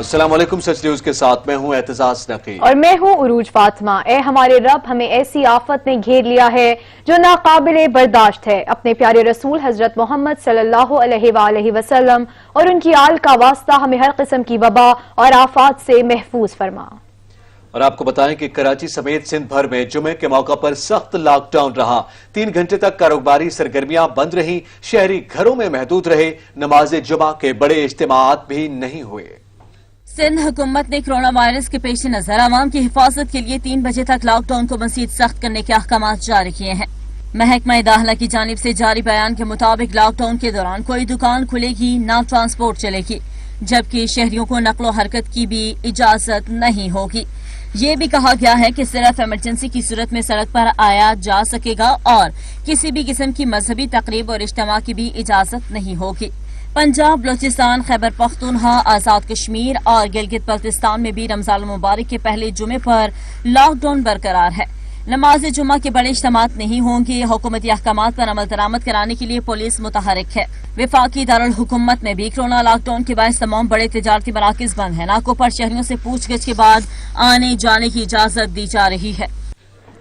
السلام علیکم، سچ نیوز کے ساتھ میں ہوں اعتزاز نقی اور میں ہوں عروج فاطمہ۔ اے ہمارے رب، ہمیں ایسی آفت نے گھیر لیا ہے جو ناقابل برداشت ہے۔ اپنے پیارے رسول حضرت محمد صلی اللہ علیہ وآلہ وسلم اور ان کی آل کا واسطہ ہمیں ہر قسم کی وبا اور آفات سے محفوظ فرما۔ اور آپ کو بتائیں کہ کراچی سمیت سندھ بھر میں جمعے کے موقع پر سخت لاک ڈاؤن رہا۔ 3 گھنٹے تک کاروباری سرگرمیاں بند رہیں، شہری گھروں میں محدود رہے، نماز جمعہ کے بڑے اجتماعات بھی نہیں ہوئے۔ سندھ حکومت نے کرونا وائرس کے پیش نظر عوام کی حفاظت کے لیے 3 بجے تک لاک ڈاؤن کو مزید سخت کرنے کے احکامات جاری کیے ہیں۔ محکمہ داخلہ کی جانب سے جاری بیان کے مطابق لاک ڈاؤن کے دوران کوئی دکان کھلے گی، نہ ٹرانسپورٹ چلے گی، جبکہ شہریوں کو نقل و حرکت کی بھی اجازت نہیں ہوگی۔ یہ بھی کہا گیا ہے کہ صرف ایمرجنسی کی صورت میں سڑک پر آیا جا سکے گا اور کسی بھی قسم کی مذہبی تقریب اور اجتماع کی بھی اجازت نہیں ہوگی۔ پنجاب، بلوچستان، خیبر پختونخوا، آزاد کشمیر اور گلگت بلتستان میں بھی رمضان المبارک کے پہلے جمعے پر لاک ڈاؤن برقرار ہے۔ نماز جمعہ کے بڑے اجتماعات نہیں ہوں گے۔ حکومتی احکامات پر عمل درآمد کرانے کے لیے پولیس متحرک ہے۔ وفاقی دارالحکومت میں بھی کورونا لاک ڈاؤن کے باعث تمام بڑے تجارتی مراکز بند ہیں۔ ناکوں پر شہریوں سے پوچھ گچھ کے بعد آنے جانے کی اجازت دی جا رہی ہے۔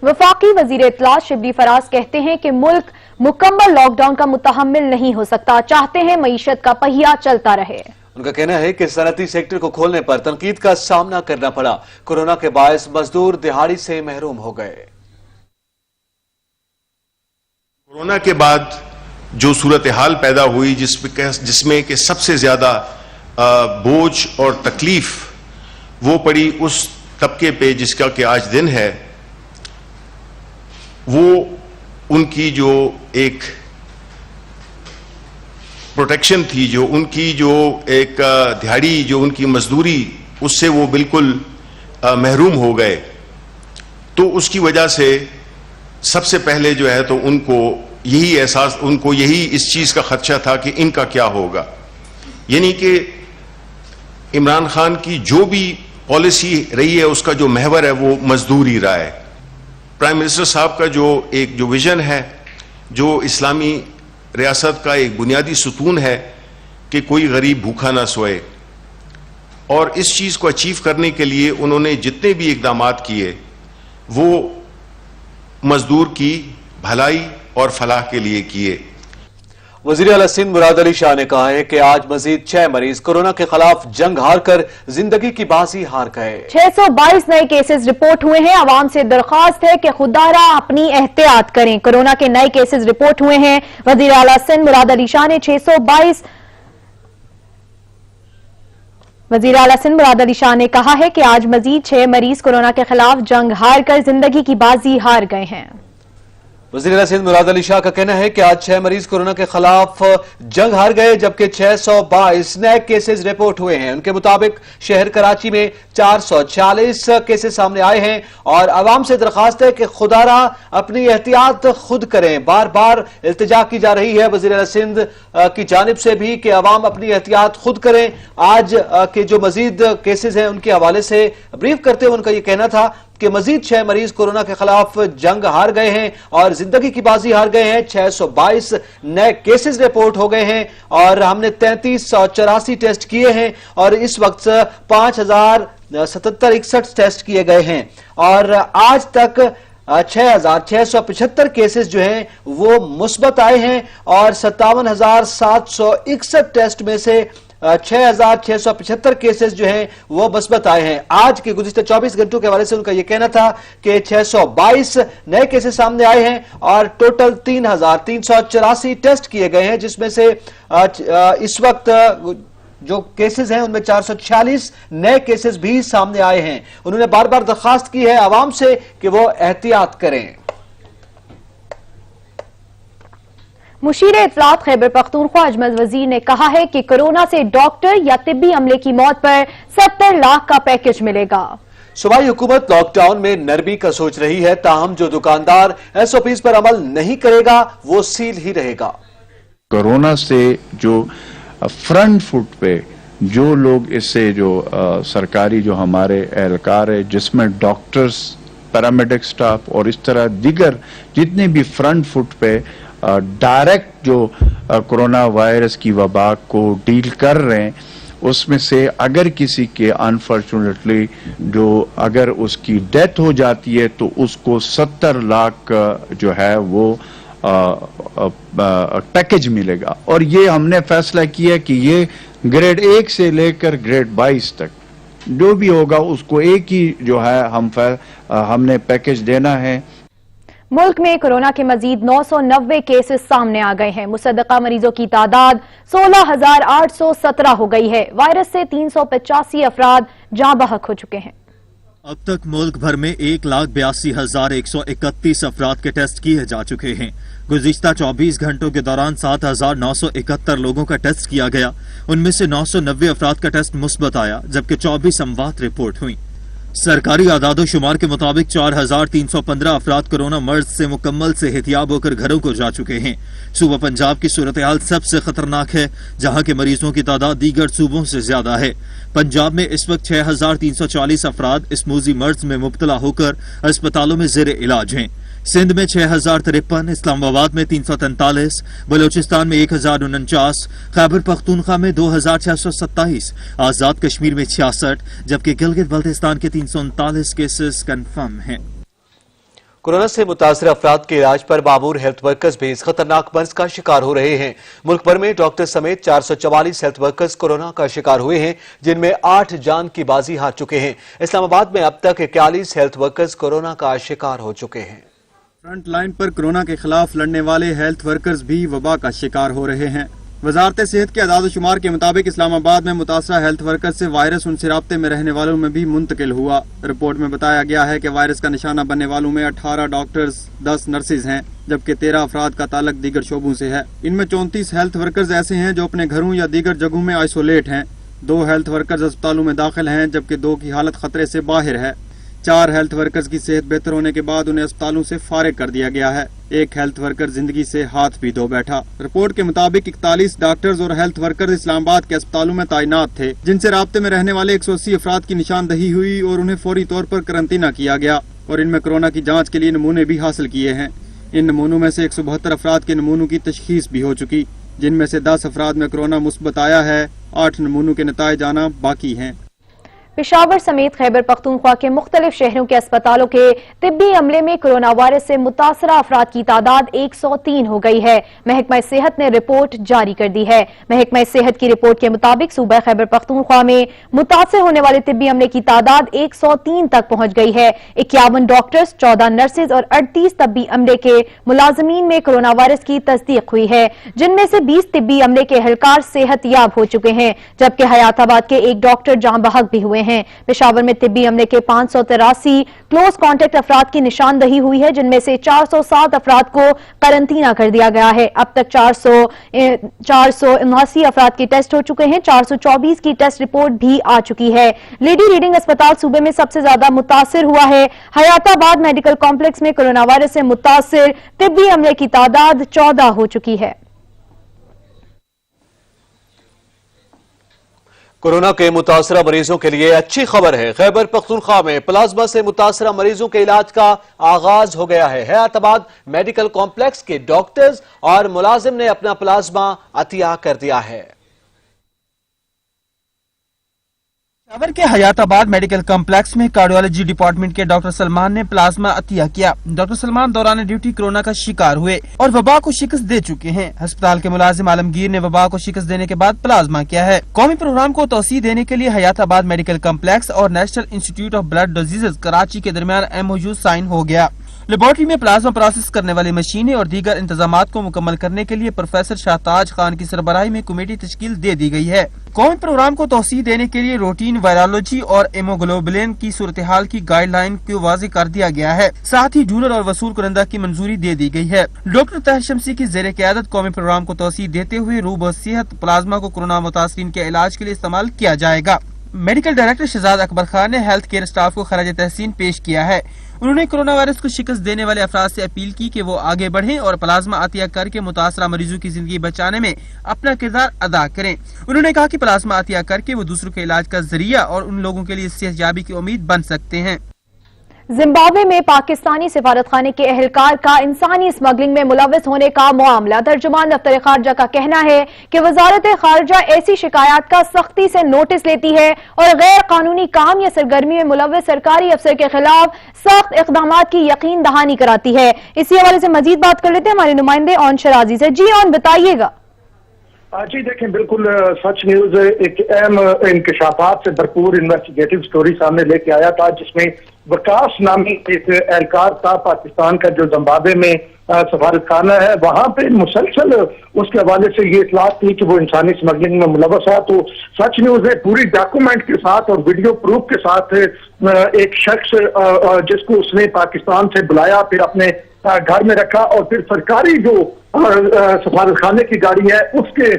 وفاقی وزیر اطلاعات شبلی فراز کہتے ہیں کہ ملک مکمل لاک ڈاؤن کا متحمل نہیں ہو سکتا، چاہتے ہیں معیشت کا پہیہ چلتا رہے۔ ان کا کہنا ہے کہ صنعتی سیکٹر کو کھولنے پر تنقید کا سامنا کرنا پڑا، کورونا کے باعث مزدور دہاڑی سے محروم ہو گئے۔ کورونا کے بعد جو صورتحال پیدا ہوئی جس میں کہ سب سے زیادہ بوجھ اور تکلیف وہ پڑی اس طبقے پہ جس کا کہ آج دن ہے، وہ ان کی جو ایک پروٹیکشن تھی، جو ان کی جو ایک دہاڑی، جو ان کی مزدوری، اس سے وہ بالکل محروم ہو گئے۔ تو اس کی وجہ سے سب سے پہلے جو ہے تو ان کو یہی احساس، ان کو یہی اس چیز کا خدشہ تھا کہ ان کا کیا ہوگا، یعنی کہ عمران خان کی جو بھی پالیسی رہی ہے اس کا جو محور ہے وہ مزدوری رہا ہے۔ پرائم منسٹر صاحب کا جو ویژن ہے، جو اسلامی ریاست کا ایک بنیادی ستون ہے کہ کوئی غریب بھوکا نہ سوئے، اور اس چیز کو اچیو کرنے کے لیے انہوں نے جتنے بھی اقدامات کیے وہ مزدور کی بھلائی اور فلاح کے لیے کیے۔ وزیر اعلیٰ سندھ مراد علی شاہ نے کہا ہے کہ آج مزید 6 مریض کورونا کے خلاف جنگ ہار کر زندگی کی بازی ہار گئے۔ 622 نئے کیسز رپورٹ ہوئے ہیں۔ عوام سے درخواست ہے کہ خدا را اپنی احتیاط کریں۔ کورونا کے نئے کیسز رپورٹ ہوئے ہیں۔ وزیر اعلیٰ سندھ مراد علی شاہ نے وزیر اعلیٰ سندھ مراد علی شاہ نے کہا ہے کہ آج مزید 6 مریض کورونا کے خلاف جنگ ہار کر زندگی کی بازی ہار گئے ہیں۔ وزیر اعلیٰ سندھ مراد علی شاہ کا کہنا ہے کہ آج 6 مریض کورونا کے خلاف جنگ ہار گئے، جبکہ 622 نئے کیسز رپورٹ ہوئے ہیں۔ ان کے مطابق شہر کراچی میں 446 کیسز سامنے آئے ہیں اور عوام سے درخواست ہے کہ خدا را اپنی احتیاط خود کریں۔ بار بار التجا کی جا رہی ہے وزیر اعلیٰ سندھ کی جانب سے بھی کہ عوام اپنی احتیاط خود کریں۔ آج کے جو مزید کیسز ہیں ان کے حوالے سے بریف کرتے ہوئے ان کا یہ کہنا تھا کہ مزید 6 مریض کورونا کے خلاف جنگ ہار گئے ہیں اور زندگی کی بازی ہار گئے ہیں۔ 622 نئے کیسز رپورٹ ہو گئے ہیں اور ہم نے 3384 ٹیسٹ کیے ہیں اور اس وقت 5077 ٹیسٹ کیے گئے ہیں اور آج تک 6675 کیسز جو ہیں وہ مثبت آئے ہیں اور 57761 ٹیسٹ میں سے 6675 کیسز جو ہیں وہ مثبت آئے ہیں۔ آج کے گزشتہ 24 گھنٹوں کے حوالے سے ان کا یہ کہنا تھا کہ 622 نئے کیسز سامنے آئے ہیں اور ٹوٹل 3384 ٹیسٹ کیے گئے ہیں، جس میں سے اس وقت جو کیسز ہیں ان میں 446 نئے کیسز بھی سامنے آئے ہیں۔ انہوں نے بار بار درخواست کی ہے عوام سے کہ وہ احتیاط کریں۔ مشیر اطلاعات خیبر پختونخوا اجمل وزیر نے کہا ہے کہ کورونا سے ڈاکٹر یا طبی عملے کی موت پر 70 لاکھ کا پیکج ملے گا۔ صوبائی حکومت لاک ڈاؤن میں نرمی کا سوچ رہی ہے، تاہم جو دکاندار SOPs پر عمل نہیں کرے گا وہ سیل ہی رہے گا۔ کورونا سے جو فرنٹ فٹ پہ جو لوگ اس سے جو سرکاری جو ہمارے اہلکار ہے، جس میں ڈاکٹرز، پیرامیڈک سٹاف اور اس طرح دیگر جتنے بھی فرنٹ فٹ پہ ڈائریکٹ جو کرونا وائرس کی وبا کو ڈیل کر رہے ہیں، उसमें से अगर किसी के अनफॉर्चुनेटली जो अगर उसकी डेथ हो जाती है तो उसको 70 लाख जो है वो पैकेज मिलेगा। और ये हमने फैसला किया कि ये ग्रेड 1 से लेकर ग्रेड 22 तक जो भी होगा उसको एक ही जो है हमने पैकेज देना है। मुल्क में कोरोना के मजीद 990 केसेस सामने आ गए हैं। मुसद्दका मरीजों की तादाद 16,817 हो गई है। वायरस से 385 अफराद जाँ बहक हो चुके हैं। अब तक मुल्क भर में 1,82,131 अफराद के टेस्ट किए जा चुके हैं। गुज़िश्ता 24 घंटों के दौरान 7,971 लोगों का टेस्ट किया गया। उनमें से 990 अफराद का टेस्ट मुस्बत आया, जबकि 24 अमवात रिपोर्ट हुई। सरकारी आदादो शुमार के मुताबिक 4,315 अफराद कोरोना मर्ज से मुकम्मल सेहतियाब होकर घरों को जा चुके हैं। सूबा पंजाब की सूरत हाल सबसे खतरनाक है, जहां के मरीजों की तादाद दीगर सूबों से ज्यादा है। पंजाब में इस वक्त 6,340 अफराद इस मूजी मर्ज में मुब्तला होकर अस्पतालों में जेर इलाज हैं। सिंध में 6,053, इस्लामाबाद में 343, बलोचिस्तान में 1,049, खैबर पख्तूनख्वा में 2,627, आजाद कश्मीर में 66, जबकि गिलगित बल्तिस्तान के 339 केसेस कंफर्म हैं। कोरोना से मुतासर अफराद के इलाज पर मामूर हेल्थ वर्कर्स भी इस खतरनाक मर्ज का शिकार हो रहे हैं। मुल्क भर में डॉक्टर समेत 444 हेल्थ वर्कर्स कोरोना का शिकार हुए हैं, जिनमें 8 जान की बाजी हार चुके हैं। इस्लामाबाद में अब तक 41 हेल्थ वर्कर्स कोरोना का शिकार हो चुके हैं। फ्रंट लाइन पर कोरोना के खिलाफ लड़ने वाले हेल्थ वर्कर्स भी वबा का शिकार हो रहे हैं। वजारत सेहत के आदाद शुमार के मुताबिक इस्लामाबाद में मुतासरा हेल्थ वर्कर्स से वायरस उनसे राब्ते में रहने वालों में भी मुंतकिल हुआ। रिपोर्ट में बताया गया है कि वायरस का निशाना बनने वालों में 18 डॉक्टर्स, 10 नर्सेज हैं, जबकि 13 अफराद का ताल्लुक दीगर शोबों से है। इनमें 34 हेल्थ वर्कर्स ऐसे हैं जो अपने घरों या दीगर जगहों में आइसोलेट हैं। 2 हेल्थ वर्कर्स अस्पतालों में दाखिल हैं, जबकि 2 की हालत खतरे से बाहर है। 4 हेल्थ वर्कर्स की सेहत बेहतर होने के बाद उन्हें अस्पतालों से फारिग कर दिया गया है। 1 हेल्थ वर्कर जिंदगी से हाथ भी धो बैठा। रिपोर्ट के मुताबिक 41 डॉक्टर्स और हेल्थ वर्कर्स इस्लामाबाद के अस्पतालों में तैनात थे, जिनसे राब्ते में रहने वाले 180 अफराद की निशानदही हुई और उन्हें फौरी तौर पर करंतना किया गया और इनमें कोरोना की जाँच के लिए नमूने भी हासिल किए हैं। इन नमूनों में से 172 अफराद के नमूनों की तशखीस भी हो चुकी, जिनमें से 10 अफराद में कोरोना मुस्बत आया है। 8 नमूनों के नताइज आना बाकी हैं। पेशावर समेत खैबर पख्तूनख्वा के मुख्तलिफ शहरों के अस्पतालों के तिब्बी अमले में कोरोना वायरस से मुतासरा अफराद की तादाद 103 हो गई है। महकमा सेहत ने रिपोर्ट जारी कर दी है। महकमा सेहत की रिपोर्ट के मुताबिक सूबा खैबर पख्तूनख्वा में मुतासर होने वाले तिब्बी अमले की तादाद 103 तक पहुंच गई है। 51 डॉक्टर्स, 14 नर्सेज और 38 तिब्बी अमले के मुलाजमीन में कोरोना वायरस की तस्दीक हुई है, जिनमें से 20 तिब्बी अमले के एहलकार सेहत याब हो चुके हैं, जबकि हयाताबाद के 1 डॉक्टर जाँ बहक भी हुए हैं। पेशावर में तिब्बी अमले के 583 क्लोज कॉन्टेक्ट अफराद की निशानदही हुई है, जिनमें से 407 अफराद को करंतना कर दिया गया है। अब तक 479 अफराद के टेस्ट हो चुके हैं। 424 की टेस्ट रिपोर्ट भी आ चुकी है। लेडी रीडिंग अस्पताल सूबे में सबसे ज्यादा मुतासिर हुआ है। हयाताबाद मेडिकल कॉम्प्लेक्स में कोरोना वायरस से मुतासिर तिब्बी अमले की तादाद 14 हो चुकी है। कोरोना के मुतासरा मरीजों के लिए अच्छी खबर है। खैबर पख्तूनख्वा में प्लाज्मा से मुतासरा मरीजों के इलाज का आगाज हो गया है। हयाताबाद मेडिकल कॉम्प्लेक्स के डॉक्टर्स और मुलाजिम ने अपना प्लाज्मा अतिया कर दिया है। पेशावर के हयाताबाद मेडिकल कॉम्प्लेक्स में कार्डियोलॉजी डिपार्टमेंट के डॉक्टर सलमान ने प्लाज्मा अतिया किया। डॉक्टर सलमान दौरान ड्यूटी कोरोना का शिकार हुए और वबा को शिकस्त दे चुके हैं। अस्पताल के मुलाजिम आलमगीर ने वबा को शिकस्त देने के बाद प्लाज्मा किया है। कौमी प्रोग्राम को तोसी देने के लिए हयाताबाद मेडिकल कॉम्प्लेक्स और national institute of blood diseases Karachi के दरमियान MOU साइन हो गया। लेबोरेटरी में प्लाज्मा प्रोसेस करने वाली मशीनें और दीगर इंतजामात को मुकम्मल करने के लिए प्रोफेसर शाहताज खान की सरबराही में कमेटी तश्कील दे दी गई है। कौमी प्रोग्राम को तोसी देने के लिए रूटीन वायरोलॉजी और हेमोग्लोबिन की सूरत हाल की गाइडलाइन को वाज़ेह कर दिया गया है। साथ ही डोनर और वसूल कुरंदा की मंजूरी दे दी गई है। डॉक्टर तहर शमसी की ज़ेर क़यादत कौमी प्रोग्राम को तोसी देते हुए रूब सेहत प्लाज्मा को कोरोना मुतासरीन के इलाज के लिए इस्तेमाल किया जाएगा। मेडिकल डायरेक्टर शहजाद अकबर खान ने हेल्थ केयर स्टाफ को खराज तहसीन पेश किया है। उन्होंने कोरोना वायरस को शिकस्त देने वाले अफराद से अपील की कि वो आगे बढ़ें और प्लाज्मा अतिया करके मुतासरा मरीजों की जिंदगी बचाने में अपना किरदार अदा करें। उन्होंने कहा कि प्लाज्मा अतिया करके वो दूसरों के इलाज का जरिया और उन लोगों के लिए सेहतयाबी की उम्मीद बन सकते हैं। जिम्बाब्वे में पाकिस्तानी सिफारतखाने के एहलकार का इंसानी स्मगलिंग में मुलव्वस होने का मामला। तर्जुमान दफ्तर खारजा का कहना है कि वजारत खारजा ऐसी शिकायत का सख्ती से नोटिस लेती है और गैर कानूनी काम या सरगर्मी में मुलव्वस सरकारी अफसर के खिलाफ सख्त इकदाम की यकीन दहानी कराती है। इसी हवाले से मजीद बात कर लेते हैं हमारे नुमाइंदे ऑन शराजी से। जी ऑन, बताइएगा। जी देखें, बिल्कुल सच न्यूज एक अहम इंकशाफात से भरपूर इन्वेस्टिगेटिव स्टोरी सामने लेके आया था, जिसमें वकास नामी एक एहलकार था पाकिस्तान का जो जिम्बाब्वे में सफारत खाना है, वहां पे मुसलसल उसके हवाले से ये इतलात थी कि वो इंसानी स्मगलिंग में मुलव्वस है। तो सच न्यूज ने पूरी डॉक्यूमेंट के साथ और वीडियो प्रूफ के साथ एक शख्स जिसको उसने पाकिस्तान से बुलाया, फिर अपने घर में रखा और फिर सरकारी जो सफारत खाने की गाड़ी है उसके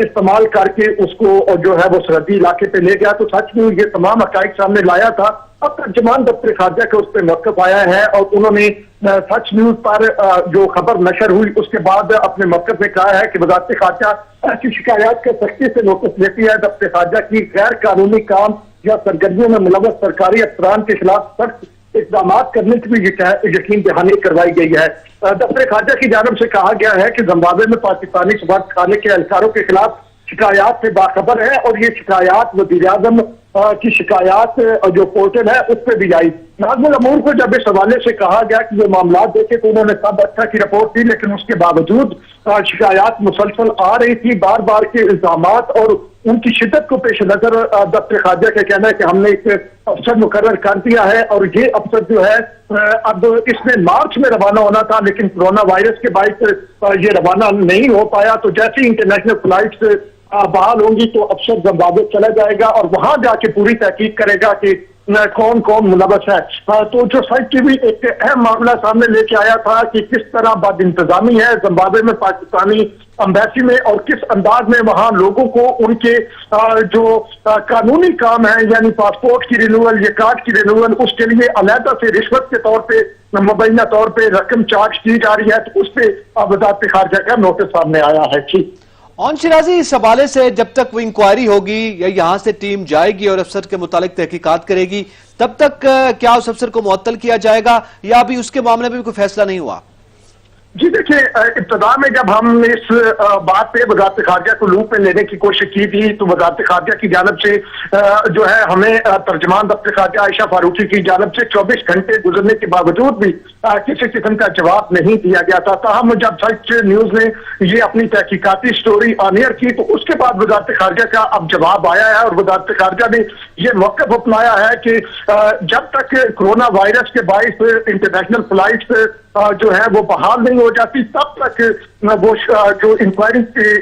इस्तेमाल करके उसको जो है वो सरहदी इलाके पे ले गया। तो सच में ये तमाम हकाइक सामने लाया था। अब तर्जुमान दफ्तर खारजा का उस पर मौक़िफ़ आया है और उन्होंने सच न्यूज पर जो खबर नशर हुई उसके बाद अपने मौक़िफ़ में कहा है कि वज़ारत खारजा ऐसी शिकायत के सख्ती से नोटिस लेती है। दफ्तर खारजा की गैर कानूनी काम या सरगर्मियों में मुलव्वस सरकारी अफसरान के खिलाफ सख्त इक़दाम करने की भी यकीन दहानी करवाई गई है। दफ्तर खारजा की जानिब से कहा गया है कि जिम्बाब्वे में पाकिस्तानी सफारत खाने के एहलकारों के खिलाफ शिकायत से बाखबर है और ये शिकायत वज़ीर-ए-आज़म की शिकायत जो पोर्टल है उस पर भी आई। नाज़िमुल अमूर को जब इस हवाले से कहा गया कि ये मामला देखे तो उन्होंने सब अच्छा की रिपोर्ट दी, लेकिन उसके बावजूद शिकायत मुसलसल आ रही थी। बार बार के इल्जामात और उनकी शिद्दत को पेश नजर दफ्तर खारजा का कहना है कि हमने एक अफसर मुकर्रर कर दिया है और ये अफसर जो है अब इसमें मार्च में रवाना होना था, लेकिन कोरोना वायरस के बायस ये रवाना नहीं हो पाया। तो जैसे ही इंटरनेशनल फ्लाइट्स बहाल होंगी तो अफसर जिम्बाब्वे चला जाएगा और वहां जाके पूरी तहकीक करेगा कि कौन कौन मुलव्वस है। तो जो सच टीवी एक अहम मामला सामने लेके आया था कि किस तरह बद इंतजामी है जिम्बाब्वे में पाकिस्तानी अम्बेसी में और किस अंदाज में वहां लोगों को उनके जो कानूनी काम है यानी पासपोर्ट की रिन्यूअल या कार्ड की रिन्यूअल उसके लिए अलहदा से रिश्वत के तौर पे मुबैना तौर पे रकम चार्ज की जा रही है। तो उस पर वज़ारत खारजा का नोटिस सामने आया है। ठीक ऑन शराजी, इस हवाले से जब तक वो इंक्वायरी होगी या यहाँ से टीम जाएगी और अफसर के मुतालिक तहकीकात करेगी, तब तक क्या उस अफसर को मुअत्तल किया जाएगा या अभी उसके मामले में भी कोई फैसला नहीं हुआ? जी देखिए, इब्तदा में जब हम इस बात पे वज़ारत खारजा को लूप में लेने की कोशिश की थी तो वज़ारत खारजा की जानब से जो है हमें तर्जुमान दफ्तर खारजा आयशा फारूकी की जानब से 24 घंटे गुजरने के बावजूद भी किसी किस्म का जवाब नहीं दिया गया था। ताहम जब सच न्यूज ने ये अपनी तहकीकाती स्टोरी ऑनियर की तो उसके बाद वज़ारत खारजा का अब जवाब आया है और वज़ारत खारजा ने ये मौक़िफ़ अपनाया है कि जब तक कोरोना वायरस के बायस इंटरनेशनल फ्लाइट्स जो है वो बहाल नहीं हो जाती तब तक वो जो इंक्वायरी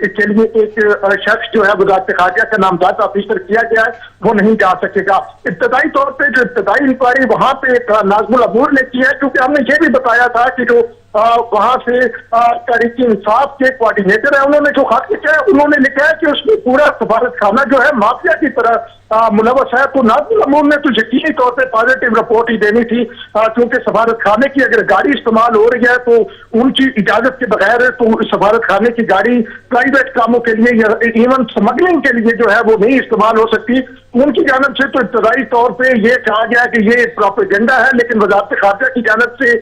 के लिए एक शख्स जो है वज़ारत खारजा का नामजद ऑफिसर किया गया है वो नहीं जा सकेगा। इब्तदाई तौर पे जो इब्तदाई इंक्वायरी वहां पे नाज़िमुल अमूर ने की है, क्योंकि हमने ये भी बताया था कि जो वहां से तहरीक इंसाफ के कोऑर्डिनेटर है उन्होंने जो खत लिखा है उन्होंने लिखा है कि उसमें पूरा सफारत खाना जो है माफिया की तरह मुलव्वस है। तो नाज़िमुल अमूर ने तो यकीनी तौर पर पॉजिटिव रिपोर्ट ही देनी थी, क्योंकि सफारत खाने की अगर गाड़ी इस्तेमाल हो रही है तो उनकी इजाजत के बगैर तो सफारत खाने की गाड़ी प्राइवेट कामों के लिए या इवन स्मगलिंग के लिए जो है वो नहीं इस्तेमाल हो सकती। उनकी जानब से तो इब्तदाई तौर पे ये कहा गया कि ये प्रोपेगेंडा है, लेकिन वज़ारत खारजा की जानब से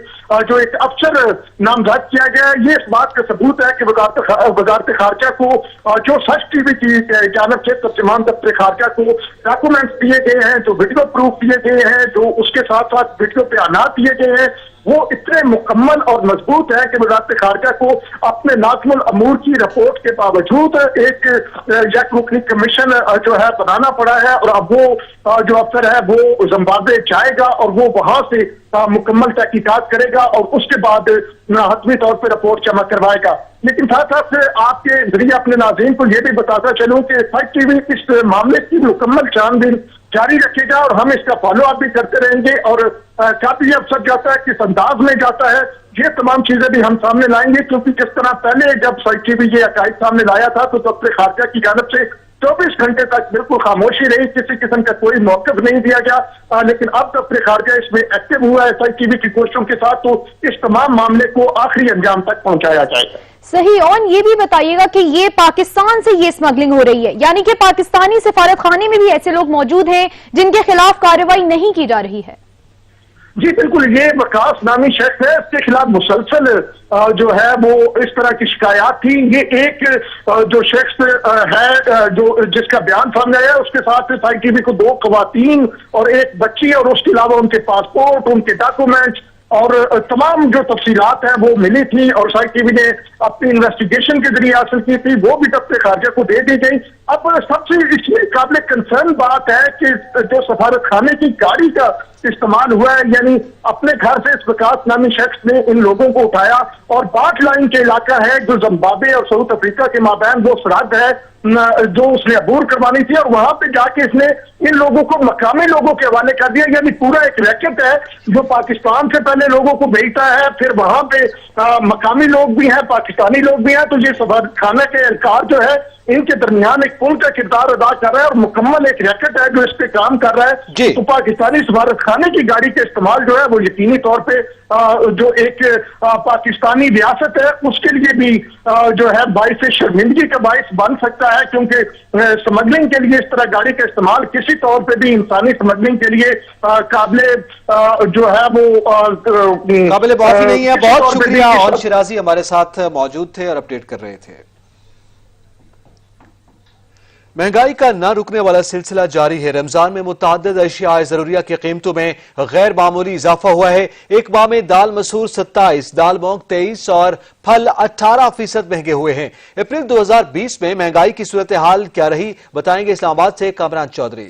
जो एक अफसर नामजद किया गया है ये इस बात का सबूत है कि वज़ारत खारजा को जो सच टीवी की जानब से तर्जुमान दफ्तर खारजा को डॉक्यूमेंट्स दिए गए हैं, जो वीडियो प्रूफ दिए गए हैं, जो उसके साथ साथ वीडियो बयानात दिए गए हैं वो इतने मुकम्मल और मजबूत है कि वज़ारत खारजा को अपने नाज़िमुल अमूर की रिपोर्ट के बावजूद एक रुकनी कमीशन जो है बनाना पड़ा है और अब वो जो अफसर है वो जिम्बाब्वे जाएगा और वो वहां से मुकम्मल तहकीकात करेगा और उसके बाद हतमी तौर पर रिपोर्ट जमा करवाएगा। लेकिन साथ साथ आपके जरिए अपने नाज़रीन को ये भी बताता चलूं कि सच टीवी इस मामले की मुकम्मल छानबीन जारी रखेगा और हम इसका फॉलो अप भी करते रहेंगे और जब ये अफसर जाता है किस अंदाज में जाता है ये तमाम चीजें भी हम सामने लाएंगे, क्योंकि जिस तरह पहले जब सच टीवी ये अकायद सामने लाया था तो दफ्तर खारजा की जानब से 24 घंटे तक बिल्कुल खामोशी रही, किसी किस्म का कोई मौक़िफ़ नहीं दिया गया। लेकिन अब दफ्तर खारजा इसमें एक्टिव हुआ है सच टीवी की कोशिशों के साथ, तो इस तमाम मामले को आखिरी अंजाम तक पहुंचाया जाएगा। सही। और ये भी बताइएगा कि ये पाकिस्तान से ये स्मगलिंग हो रही है, यानी कि पाकिस्तानी सिफारत खाने में भी ऐसे लोग मौजूद हैं जिनके खिलाफ कार्रवाई नहीं की जा रही है? جی بالکل، یہ وقاص نامی شخص ہے، اس کے خلاف مسلسل جو ہے وہ اس طرح کی شکایات تھی. یہ ایک جو شخص ہے جو جس کا بیان سامنے آیا، اس کے ساتھ سائی ٹی وی کو 2 خواتین اور ایک بچی اور اس کے علاوہ ان کے پاسپورٹ، ان کے ڈاکومنٹس اور تمام جو تفصیلات ہیں وہ ملی تھی اور سائی ٹی وی نے اپنی انویسٹیگیشن کے ذریعے حاصل کی تھی، وہ بھی دفتر خارجہ کو دے دی گئی. اب سب سے اس میں قابل کنسرن بات ہے کہ جو سفارت خانے کی گاڑی کا استعمال ہوا ہے، یعنی اپنے گھر سے اس وقاص نامی شخص نے ان لوگوں کو اٹھایا اور باٹ لائن کے علاقہ ہے جو زمبابوے اور ساؤتھ افریقہ کے مابین وہ سرحد ہے جو اس نے عبور کروانی تھی، اور وہاں پہ جا کے اس نے ان لوگوں کو مقامی لوگوں کے حوالے کر دیا. یعنی پورا ایک ریکٹ ہے جو پاکستان سے پہلے لوگوں کو بھیجتا ہے، پھر وہاں پہ مقامی لوگ بھی ہیں، پاکستانی لوگ بھی ہیں. تو یہ سفارت خانہ کے اہلکار جو ہے ان کے درمیان ایک پل کا کردار ادا کر رہا ہے اور مکمل ایک ریکٹ ہے جو اس پہ کام کر رہا ہے. جی. تو پاکستانی سفارت خانے کی گاڑی کا استعمال جو ہے وہ یقینی طور پہ جو ایک پاکستانی ریاست ہے اس کے لیے بھی جو ہے باعث شرمندگی کا باعث بن سکتا ہے، کیونکہ سمگلنگ کے لیے اس طرح گاڑی کا استعمال کسی طور پہ بھی انسانی سمگلنگ کے لیے قابل جو ہے وہ قابل بات ہی نہیں ہے. بہت شکریہ. اور شرازی ہمارے ساتھ موجود تھے اور اپڈیٹ کر رہے تھے. مہنگائی کا نہ رکنے والا سلسلہ جاری ہے. رمضان میں متعدد اشیاء ضروریہ کی قیمتوں میں غیر معمولی اضافہ ہوا ہے. ایک ماہ میں دال مسور 27، دال مونگ 23 اور پھل 18% مہنگے ہوئے ہیں. اپریل 2020 میں مہنگائی کی صورتحال کیا رہی، بتائیں گے اسلام آباد سے کامران چودھری.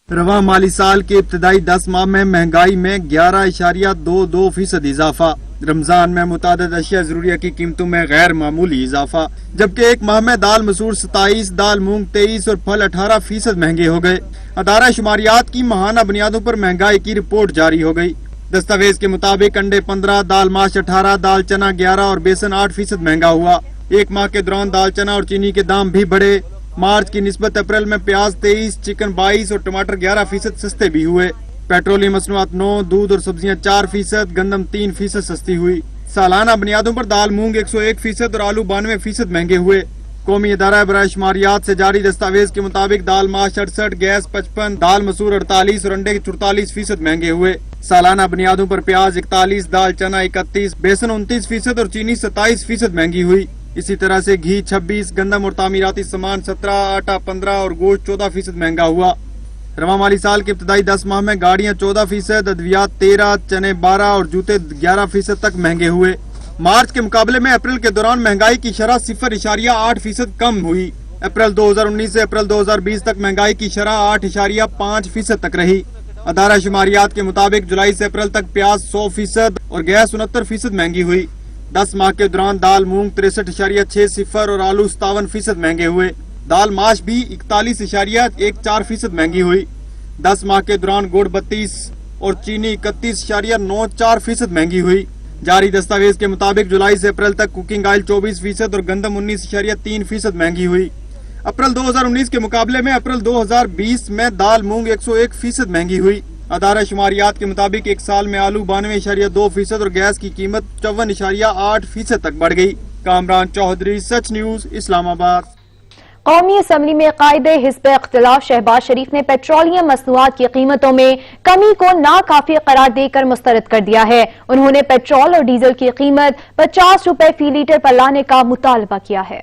رواں مالی سال کے ابتدائی 10 ماہ میں مہنگائی میں 11.22% اضافہ. رمضان میں متعدد اشیاء ضروریہ کی قیمتوں میں غیر معمولی اضافہ، جبکہ ایک ماہ میں دال مسور 27، دال مونگ 23 اور پھل 18% مہنگے ہو گئے. ادارہ شماریات کی ماہانہ بنیادوں پر مہنگائی کی رپورٹ جاری ہو گئی. دستاویز کے مطابق انڈے 15، دال ماش 18، دال چنا 11 اور بیسن 8% مہنگا ہوا. ایک ماہ کے دوران دال چنا اور چینی کے دام بھی بڑھے. مارچ کی نسبت اپریل میں پیاز 23، چکن 22 اور ٹماٹر 11% سستے بھی ہوئے. پیٹرولیم مصنوعات 9، دودھ اور سبزیاں 4%، گندم 3% سستی ہوئی. سالانہ بنیادوں پر دال مونگ 101% اور آلو 92% مہنگے ہوئے. قومی ادارہ برائے شماریات سے جاری دستاویز کے مطابق دال ماش 68، گیس 55، دال مسور 48 اور انڈے 44% مہنگے ہوئے. سالانہ بنیادوں پر پیاز 41، دال چنا 31، بیسن 29% اور چینی 27% مہنگی ہوئی. اسی طرح سے گھی 26، گندم اور تعمیراتی سامان 17، آٹا 15 اور گوشت 14% مہنگا ہوا. رواں مالی سال کے ابتدائی 10 ماہ میں گاڑیاں 14%، ادویات 13، چنے 12 اور جوتے 11% تک مہنگے ہوئے. مارچ کے مقابلے میں اپریل کے دوران مہنگائی کی شرح 0.8% کم ہوئی. اپریل 2019 سے اپریل 2020 تک مہنگائی کی شرح 8.5% تک رہی. ادارہ شماریات کے مطابق جولائی سے اپریل تک پیاز 100% اور گیس 69% مہنگی ہوئی. 10 ماہ کے دوران دال مونگ 63.60 اور آلو 57% مہنگے ہوئے. دال ماش بھی 41.14% مہنگی ہوئی. 10 ماہ کے دوران گڑ 32 اور چینی 31.94% مہنگی ہوئی. جاری دستاویز کے مطابق جولائی سے اپریل تک کوکنگ آئل 24% اور گندم 19.3% مہنگی ہوئی. اپریل 2019 کے مقابلے میں اپریل 2020 میں دال مونگ 101% مہنگی ہوئی. ادارہ شماریات کے مطابق ایک سال میں آلو 92.2% اور گیس کی قیمت 54.8% تک بڑھ گئی. کامران چودھری، سچ نیوز، اسلام آباد. قومی اسمبلی میں قائد حزب اختلاف شہباز شریف نے پیٹرولیم مصنوعات کی قیمتوں میں کمی کو ناکافی قرار دے کر مسترد کر دیا ہے. انہوں نے پیٹرول اور ڈیزل کی قیمت 50 روپے فی لیٹر پر لانے کا مطالبہ کیا ہے.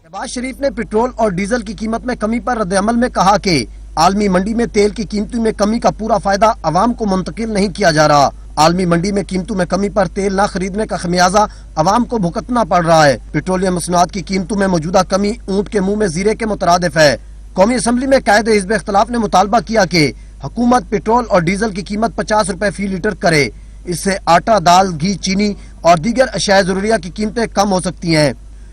شہباز شریف نے پیٹرول اور ڈیزل کی قیمت میں کمی پر رد عمل میں کہا کہ عالمی منڈی میں تیل کی قیمتوں میں کمی کا پورا فائدہ عوام کو منتقل نہیں کیا جا رہا. عالمی منڈی میں قیمتوں میں کمی پر تیل نہ خریدنے کا خمیازہ عوام کو بھگتنا پڑ رہا ہے. پیٹرولیم مصنوعات کی قیمتوں میں موجودہ کمی اونٹ کے منہ میں زیرے کے مترادف ہے. قومی اسمبلی میں قائد حزب اختلاف نے مطالبہ کیا کہ حکومت پیٹرول اور ڈیزل کی قیمت 50 روپے فی لیٹر کرے. اس سے آٹا، دال، گھی، چینی اور دیگر اشیاء ضروریہ کی قیمتیں کم ہو سکتی ہیں.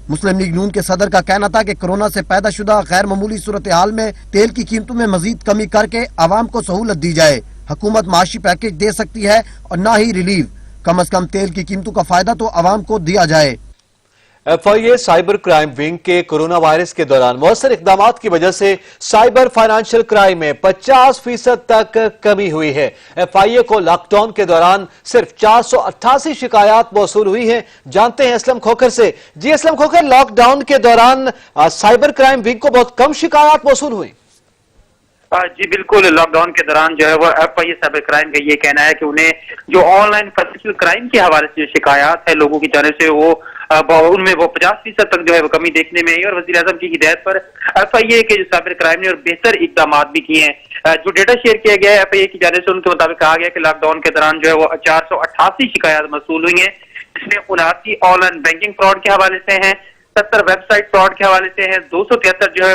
مسلم لیگ نون کے صدر کا کہنا تھا کہ کورونا سے پیدا شدہ غیر معمولی صورتحال میں تیل کی قیمتوں میں مزید کمی کر کے عوام کو سہولت دی جائے. حکومت معاشی پیکج دے سکتی ہے اور نہ ہی ریلیف. کم از کم تیل کی قیمتوں کا فائدہ تو عوام کو دیا جائے. F I A cyber crime wing کے کورونا وائرس کے دوران مؤثر اقدامات کی وجہ سے سائبر فائنانشل کرائم میں 50% تک کمی ہوئی ہے. ایف آئی اے کو لاک ڈاؤن کے دوران صرف 488 شکایات موصول ہوئی ہیں. جانتے ہیں اسلم کھوکھر سے. جی اسلم کھوکھر، لاک ڈاؤن کے دوران سائبر کرائم ونگ کو بہت کم شکایات موصول ہوئی. جی بالکل، لاک ڈاؤن کے دوران جو ہے وہ FIA سائبر کرائم کا یہ کہنا ہے کہ انہیں جو آن لائن فائنینشیل کرائم کے حوالے سے جو شکایات ہے لوگوں کی جانب سے وہ ان میں وہ 50% تک جو ہے وہ کمی دیکھنے میں آئی، اور وزیر اعظم کی ہدایت پر FIA کے جو سائبر کرائم نے اور بہتر اقدامات بھی کیے ہیں۔ جو ڈیٹا شیئر کیا گیا ہے FIA کی جانب سے، ان کے مطابق کہا گیا کہ لاک ڈاؤن کے دوران جو ہے وہ 488 شکایات موصول ہوئی ہیں، جس میں 79 آن لائن بینکنگ فراڈ کے حوالے سے ہیں، 70 ویب سائٹ فراڈ کے حوالے سے ہیں، 273 جو ہے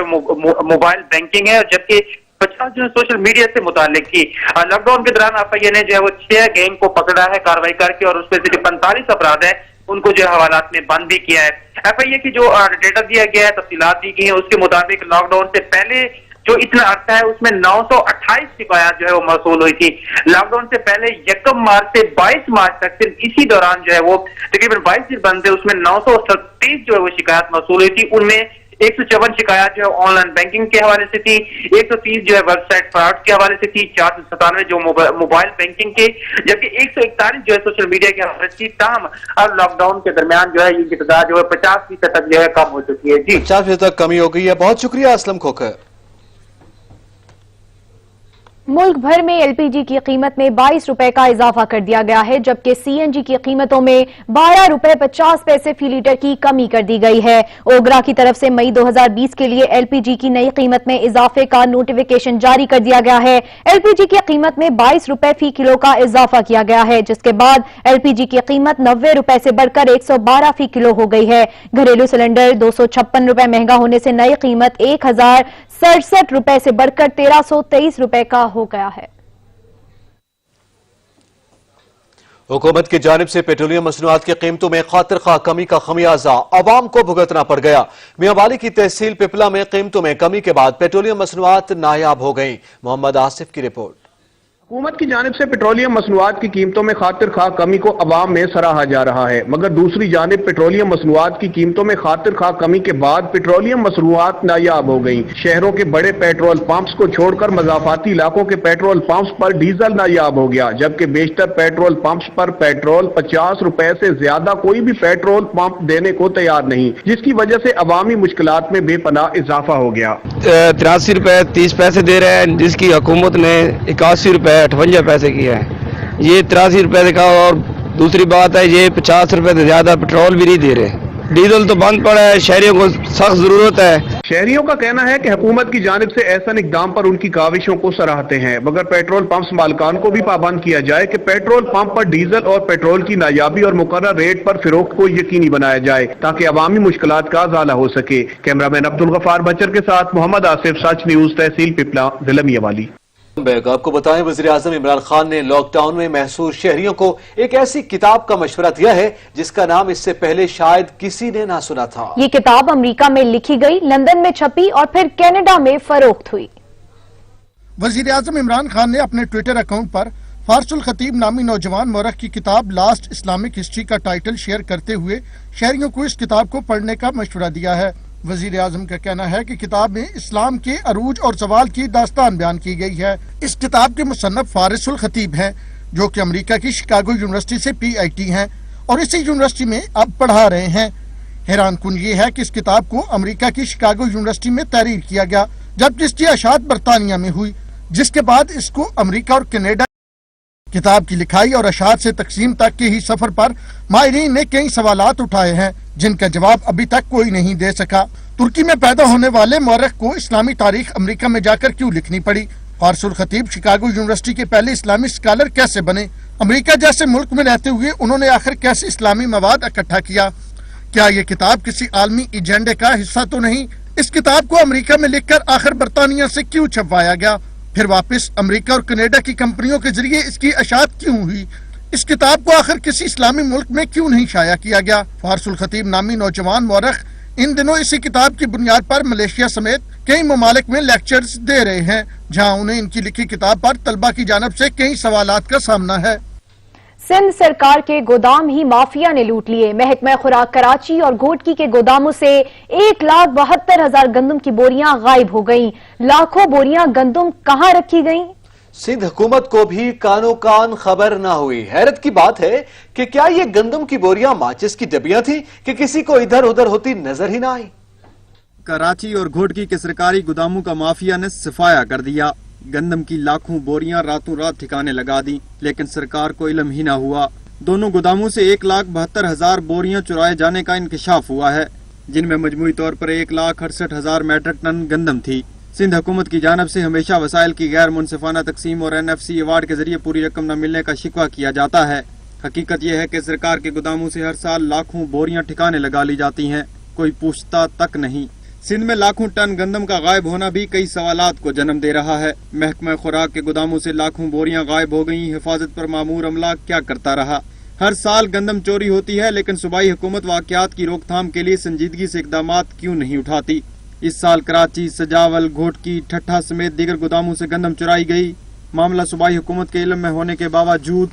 موبائل بینکنگ ہے، اور جبکہ 50 جو ہے سوشل میڈیا سے متعلق کی۔ لاک ڈاؤن کے دوران FIA نے جو ہے وہ 6 گینگ کو پکڑا ہے کارروائی کر کے، اور اس میں سے جو 45 افراد ہیں ان کو جو ہے حوالات میں بند بھی کیا ہے۔ FIA کی جو ڈیٹا دیا گیا ہے، تفصیلات دی گئی ہیں، اس کے مطابق لاک ڈاؤن سے پہلے جو اتنا عرصہ ہے اس میں 928 شکایات جو ہے وہ موصول ہوئی تھی۔ لاک ڈاؤن سے پہلے 1 مارچ سے 22 مارچ تک صرف اسی دوران جو ہے وہ تقریباً 22 دن بند تھے، اس میں 937 جو ہے وہ شکایات موصول ہوئی تھی۔ ان میں 154 شکایات جو ہے آن لائن بینکنگ کے حوالے سے تھی، 130 جو ہے ویب سائٹ فراڈ کے حوالے سے تھی، 497 جو موبائل بینکنگ کے، جبکہ 141 جو ہے سوشل میڈیا کے حوالے سے تھی۔ تاہم اب لاک ڈاؤن کے درمیان جو ہے یہ تعداد جو ہے 50% تک جو ہے کم ہو چکی ہے۔ جی 50% تک کمی ہو گئی ہے۔ بہت شکریہ اسلم کھوکھر۔ ملک بھر میں LPG کی قیمت میں 22 روپے کا اضافہ کر دیا گیا ہے، جبکہ CNG کی قیمتوں میں 12 روپے 50 پیسے فی لیٹر کی کمی کر دی گئی ہے۔ اوگرا کی طرف سے مئی 2020 کے لیے LPG کی نئی قیمت میں اضافے کا نوٹیفیکیشن جاری کر دیا گیا ہے۔ LPG کی قیمت میں 22 روپے فی کلو کا اضافہ کیا گیا ہے، جس کے بعد LPG کی قیمت 90 روپے سے بڑھ کر 112 فی کلو ہو گئی ہے۔ گھریلو سلنڈر 256 روپے مہنگا ہونے سے نئی قیمت 1067 روپے سے بڑھ کر 1323 روپے کا ہو گیا ہے۔ حکومت کی جانب سے پیٹرولیم مصنوعات کی قیمتوں میں خاطر خواہ کمی کا خمیازہ عوام کو بھگتنا پڑ گیا۔ میاں والی کی تحصیل پپلا میں قیمتوں میں کمی کے بعد پیٹرولیم مصنوعات نایاب ہو گئیں۔ محمد آصف کی رپورٹ۔ حکومت کی جانب سے پیٹرولیم مصنوعات کی قیمتوں میں خاطر خواہ کمی کو عوام میں سراہا جا رہا ہے، مگر دوسری جانب پیٹرولیم مصنوعات کی قیمتوں میں خاطر خواہ کمی کے بعد پیٹرولیم مصنوعات نایاب ہو گئیں۔ شہروں کے بڑے پیٹرول پمپس کو چھوڑ کر مضافاتی علاقوں کے پیٹرول پمپس پر ڈیزل نایاب ہو گیا، جبکہ بیشتر پیٹرول پمپس پر پیٹرول 50 روپے سے زیادہ کوئی بھی پیٹرول پمپ دینے کو تیار نہیں، جس کی وجہ سے عوامی مشکلات میں بے پناہ اضافہ ہو گیا۔ 83 روپے 30 پیسے دے رہے ہیں، جس کی حکومت نے 81 روپے 58 پیسے کیا ہے، یہ 83 روپے کا، اور دوسری بات ہے یہ 50 روپے سے زیادہ پیٹرول بھی نہیں دے رہے۔ ڈیزل تو بند پڑا ہے، شہریوں کو سخت ضرورت ہے۔ شہریوں کا کہنا ہے کہ حکومت کی جانب سے ایسا اقدام پر ان کی کاوشوں کو سراہتے ہیں، مگر پیٹرول پمپس مالکان کو بھی پابند کیا جائے کہ پیٹرول پمپ پر ڈیزل اور پیٹرول کی نایابی اور مقرر ریٹ پر فروخت کو یقینی بنایا جائے تاکہ عوامی مشکلات کا ازالہ ہو سکے۔ کیمرہ مین عبدالغفار بچر کے ساتھ محمد آصف، سچ نیوز، تحصیل پپلا، ضلع میاں والی۔ آپ کو بتائیں وزیر اعظم عمران خان نے لاک ڈاؤن میں محصور شہریوں کو ایک ایسی کتاب کا مشورہ دیا ہے جس کا نام اس سے پہلے شاید کسی نے نہ سنا تھا۔ یہ کتاب امریکہ میں لکھی گئی، لندن میں چھپی اور پھر کینیڈا میں فروخت ہوئی۔ وزیر اعظم عمران خان نے اپنے ٹویٹر اکاؤنٹ پر فارس الخطیب نامی نوجوان مورخ کی کتاب لاسٹ اسلامک ہسٹری کا ٹائٹل شیئر کرتے ہوئے شہریوں کو اس کتاب کو پڑھنے کا مشورہ دیا ہے۔ وزیر اعظم کا کہنا ہے کہ کتاب میں اسلام کے عروج اور زوال کی داستان بیان کی گئی ہے۔ اس کتاب کے مصنف فارس الخطیب ہیں، جو کہ امریکہ کی شکاگو یونیورسٹی سے PhD ہیں اور اسی یونیورسٹی میں اب پڑھا رہے ہیں۔ حیران کن یہ ہے کہ اس کتاب کو امریکہ کی شکاگو یونیورسٹی میں تحریر کیا گیا، جبکہ اس کی اشاعت برطانیہ میں ہوئی، جس کے بعد اس کو امریکہ اور کینیڈا کتاب کی لکھائی اور اشاعت سے تقسیم تک کے ہی سفر پر ماہرین نے کئی سوالات اٹھائے ہیں جن کا جواب ابھی تک کوئی نہیں دے سکا۔ ترکی میں پیدا ہونے والے مورخ کو اسلامی تاریخ امریکہ میں جا کر کیوں لکھنی پڑی؟ فارس الخطیب شکاگو یونیورسٹی کے پہلے اسلامی اسکالر کیسے بنے؟ امریکہ جیسے ملک میں رہتے ہوئے انہوں نے آخر کیسے اسلامی مواد اکٹھا کیا؟ کیا یہ کتاب کسی عالمی ایجنڈے کا حصہ تو نہیں؟ اس کتاب کو امریکہ میں لکھ کر آخر برطانیہ سے کیوں چھپوایا گیا؟ پھر واپس امریکہ اور کینیڈا کی کمپنیوں کے ذریعے اس کی اشاعت کیوں ہوئی؟ اس کتاب کو آخر کسی اسلامی ملک میں کیوں نہیں شائع کیا گیا؟ فارس الخطیب نامی نوجوان مورخ ان دنوں اسی کتاب کی بنیاد پر ملیشیا سمیت کئی ممالک میں لیکچرز دے رہے ہیں، جہاں انہیں ان کی لکھی کتاب پر طلبہ کی جانب سے کئی سوالات کا سامنا ہے۔ سندھ سرکار کے گودام ہی مافیا نے لوٹ لیے۔ محکمہ خوراک کراچی اور گھوٹکی کے گوداموں سے 1,72,000 گندم کی بوریاں غائب ہو گئیں۔ لاکھوں بوریاں گندم کہاں رکھی گئیں؟ سندھ حکومت کو بھی کانوں کان خبر نہ ہوئی۔ حیرت کی بات ہے کہ کیا یہ گندم کی بوریاں ماچس کی ڈبیاں تھیں کہ کسی کو ادھر ادھر ہوتی نظر ہی نہ آئی؟ कराची और घोटकी के सरकारी गोदामों का माफिया ने सफाया कर दिया। गंदम की लाखों बोरियां रातों रात ठिकाने लगा दी, लेकिन सरकार को इल्म ही न हुआ। दोनों गोदामों से 1,72,000 बोरियां चुराए जाने का इंकशाफ हुआ है, जिनमें मजमूई तौर पर 1,68,000 मैट्रिक टन गंदम थी। सिंध हुकूमत की जानब से हमेशा वसाइल की गैर मुनसिफाना तकसीम और NFC अवार्ड के जरिए पूरी रकम न मिलने का शिकवा किया जाता है। हकीकत यह है कि सरकार के गोदामों से हर साल लाखों बोरियां ठिकाने लगा ली जाती हैं, कोई पूछता तक नहीं। सिंध में लाखों टन गंदम का गायब होना भी कई सवालात को जन्म दे रहा है। महकमा खुराक के गोदामों से लाखों बोरियां गायब हो गईं, हिफाजत पर मामूर अमला क्या करता रहा। हर साल गंदम चोरी होती है, लेकिन सूबाई हुकूमत वाक़यात की रोकथाम के लिए संजीदगी से इक़दामात क्यों नहीं उठाती। इस साल कराची, सजावल, घोटकी, ठट्ठा समेत दीगर गोदामों से गंदम चुराई गई। मामला सूबाई हुकूमत के इल्म में होने के बावजूद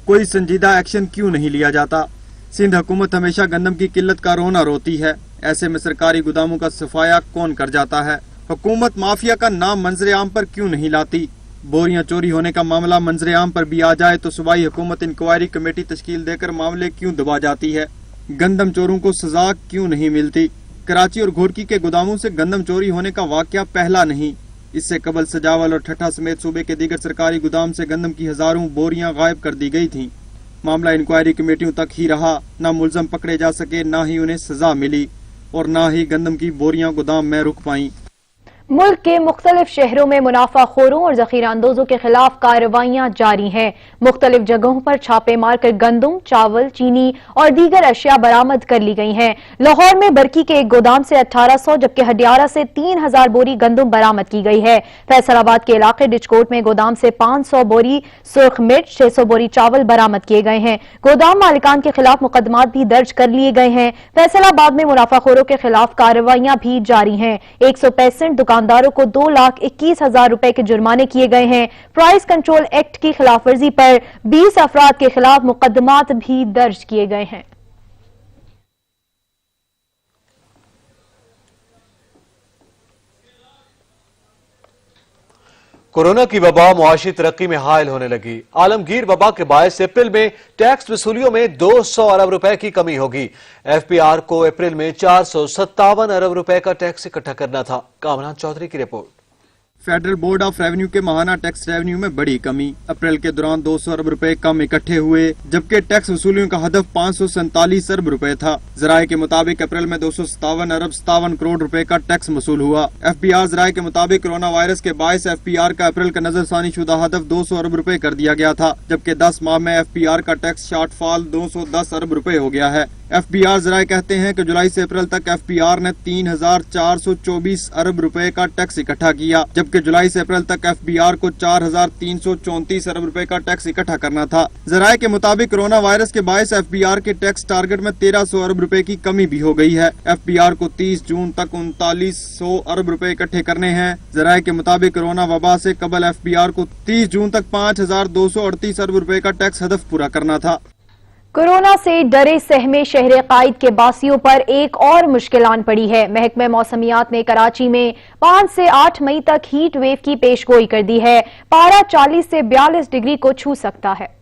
कोई संजीदा एक्शन क्यों नहीं लिया जाता। सिंध हुकूमत हमेशा गंदम की किल्लत का रोना रोती है, ऐसे में सरकारी गोदामों का सफाया कौन कर जाता है। हुकूमत माफिया का नाम मंजर आम पर क्यों नहीं लाती। बोरियां चोरी होने का मामला मंजर आम पर भी आ जाए तो सूबाई हुकूमत इंक्वायरी कमेटी तश्कील देकर मामले क्यों दबा जाती है। गंदम चोरों को सजा क्यों नहीं मिलती। कराची और घोटकी के गोदामों से गंदम चोरी होने का वाकया पहला नहीं। इससे कबल सजावल और ठट्ठा समेत सूबे के दीगर सरकारी गोदाम से गंदम की हजारों बोरियां गायब कर दी गई थीं। मामला इंक्वायरी कमेटियों तक ही रहा, न मुलजम पकड़े जा सके, न ही उन्हें सजा मिली और न ही गंदम की बोरियां गोदाम में रुक पाईं। मुल्क के मुख्तलिफ शहरों में मुनाफाखोरों और जखीरा अंदोजों के खिलाफ कार्रवाइयां जारी हैं। मुख्तलिफ जगहों पर छापे मारकर गंदम, चावल, चीनी और दीगर अशिया बरामद कर ली गई हैं। लाहौर में बरकी के एक गोदाम से 1800 जबकि हडियारा से 3000 बोरी गंदम बरामद की गई है। फैसलाबाद के इलाके डिचकोट में गोदाम से 500 बोरी सुर्ख मिर्च, 600 बोरी चावल बरामद किए गए हैं। गोदाम मालिकान के खिलाफ मुकदमात भी दर्ज कर लिए गए हैं। फैसलाबाद में मुनाफाखोरों के खिलाफ कार्रवाइयां भी जारी हैं। 165 दुकानदारों को 2,21,000 रुपए के जुर्माने किए गए हैं। प्राइस कंट्रोल एक्ट की खिलाफवर्जी पर 20 अफराद के खिलाफ मुकदमात भी दर्ज किए गए हैं। कोरोना की वबा मुआशी तरक्की में हायल होने लगी। आलमगीर वबा के बायस अप्रैल में टैक्स वसूलियों में 200 अरब रुपए की कमी होगी। FPR को अप्रैल में 457 अरब रुपए का टैक्स इकट्ठा करना था। कामरान चौधरी की report. Federal board of revenue के माहाना टैक्स रेवेन्यू में बड़ी कमी। अप्रैल के दौरान 200 अरब रुपए कम इकट्ठे हुए, जबकि टैक्स वसूलियों का हदफ 547 अरब रुपए था। जराये के मुताबिक अप्रैल में 257 अरब 57 करोड़ रुपए का टैक्स वसूल हुआ। FPR जराये के मुताबिक कोरोना वायरस के बायस FPR का अप्रैल का नजरसानी शुदा हदफ 200 अरब रुपए कर दिया गया था, जबकि 10 माह में FPR का टैक्स शॉर्टफॉल 210 अरब रुपए हो गया है। FPR जराये कहते हैं कि जुलाई से अप्रैल तक FPR ने 3,424 अरब रुपए का टैक्स इकट्ठा किया, जबकि जुलाई से अप्रैल तक FPR को 4,334 अरब रुपए का टैक्स इकट्ठा करना था। जराये के मुताबिक कोरोना वायरस के बायस FPR के टैक्स टारगेट में 1,300 अरब रुपए की कमी भी हो गई है। FPR को 30 जून तक 3,900 अरब रुपए इकट्ठे करने हैं। जराये के मुताबिक कोरोना वबा से कबल FPR को 30 जून तक 5,238 अरब रुपए का टैक्स हदफ पूरा करना था। कोरोना से डरे सहमे शहर कायद के बासियों पर एक और मुश्किल आन पड़ी है। महकमे मौसमियात ने कराची में 5 से 8 मई तक हीट वेव की पेशगोई कर दी है। पारा 40 से 42 डिग्री को छू सकता है।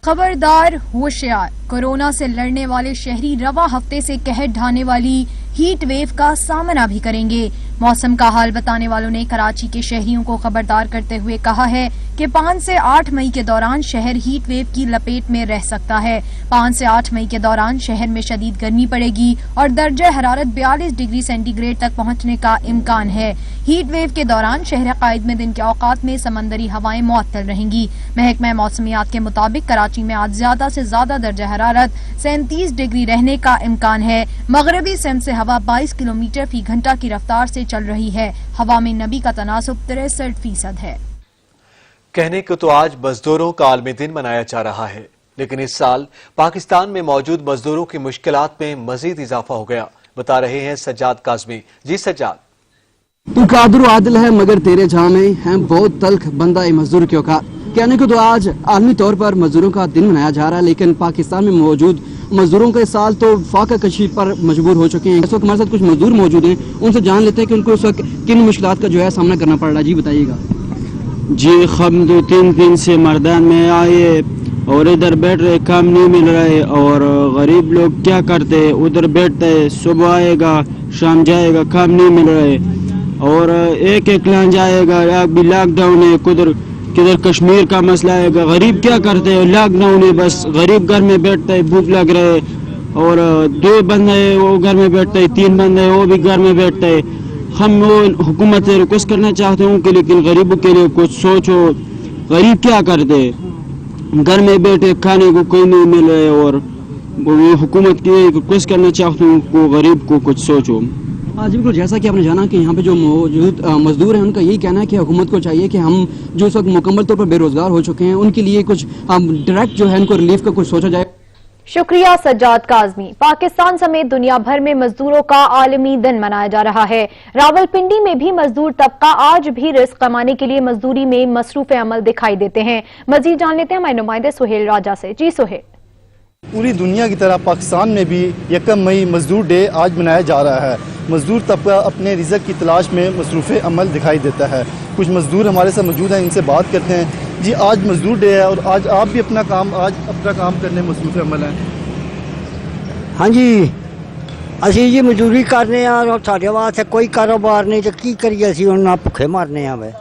खबरदार, होशियार, कोरोना से लड़ने वाले शहरी रवा हफ्ते से कहर ढाने वाली हीट वेव का सामना भी करेंगे। मौसम का हाल बताने वालों ने कराची के शहरियों को खबरदार करते हुए कहा है कि 5 से 8 मई के दौरान शहर हीट वेव की लपेट में रह सकता है। 5 से 8 मई के दौरान शहर में शदीद गर्मी पड़ेगी और दर्जा हरारत 42 डिग्री सेंटीग्रेड तक पहुंचने का इम्कान है। हीट वेव के दौरान शहर कायद में दिन के औकात में समंदरी हवाएं मुअत्तल रहेंगी। महकमा मौसमियात के मुताबिक कराची में आज ज्यादा से ज्यादा दर्जा हरारत 37 डिग्री रहने का इम्कान है। मगरबी सिमत से हवा 22 किलोमीटर फी घंटा की रफ्तार से चल रही है। हवा में नमी का तनासुब 63% है। कहने को तो आज मजदूरों का आलमी दिन मनाया जा रहा है, लेकिन इस साल पाकिस्तान में मौजूद मजदूरों की मुश्किलात में मजीद इजाफा हो गया। बता रहे हैं सज्जाद काज़मी। जी सज्जाद। तू कादर आदिल है मगर तेरे झामे हैं बहुत तल्ख बंदा मजदूर के औकात। कहने को तो आज आलमी तौर पर मजदूरों का दिन मनाया जा रहा है, लेकिन पाकिस्तान में मौजूद मजदूरों के साल तो फाका कशी पर मजबूर हो चुके हैं। इस वक्त हमारे साथ कुछ मजदूर मौजूद हैं, उनसे जान लेते हैं कि उनको इस वक्त किन मुश्किलात का जो है सामना करना पड़ रहा है। जी बताइएगा। जी हम 2-3 दिन से मैदान में आए और इधर बैठ रहे, काम नहीं मिल रहे और गरीब लोग क्या करते हैं, उधर बैठते हैं, सुबह आएगा शाम जाएगा, काम नहीं मिल रहे और एक लाइन जाएगा। अभी लॉकडाउन है, किधर कश्मीर का मसला है, गरीब क्या करते हैं, लॉकडाउन है, बस गरीब घर में बैठता है, भूख लग रहे और 2 बंदे वो घर में बैठते हैं, 3 बंदे वो भी घर में बैठते हैं। हम वो हुकूमत से रिक्वेस्ट करना चाहते हूँ कि लेकिन गरीबों के लिए कुछ सोचो। गरीब क्या करते, घर में बैठे खाने को कोई नहीं मिल रहे और हुकूमत की रिक्वेस्ट करना चाहता हूँ को गरीब को कुछ सोचो। जी बिल्कुल, जैसा कि आपने जाना कि यहाँ पे जो मौजूद मजदूर हैं उनका यही कहना है कि हुकूमत को चाहिए कि हम जो इस वक्त मुकम्मल तौर पर बेरोजगार हो चुके हैं उनके लिए कुछ डायरेक्ट जो है उनको रिलीफ का कुछ सोचा जाए। शुक्रिया सज्जाद काज़मी। पाकिस्तान समेत दुनिया भर में मजदूरों का आलमी दिन मनाया जा रहा है। रावलपिंडी में भी मजदूर तबका आज भी रिस्क कमाने के लिए मजदूरी में मसरूफ अमल दिखाई देते हैं। मजीद जान लेते हैं हमारे नुमाइंदे सुहेल राजा से। जी सुहेल। पूरी दुनिया की तरह पाकिस्तान में भी 1 मई मजदूर डे आज मनाया जा रहा है। मजदूर तबका अपने रिज़्क़ की तलाश में मसरूफ़ अमल दिखाई देता है। कुछ मजदूर हमारे साथ मौजूद हैं, इनसे बात करते हैं। जी आज मजदूर डे है और आज आप भी अपना काम करने मसरूफ़ अमल हैं। हाँ जी, असी जी मजदूरी करने और साढ़े वास्ते कोई कारोबार नहीं तो की करिए, असी ना भुखे मरने वे।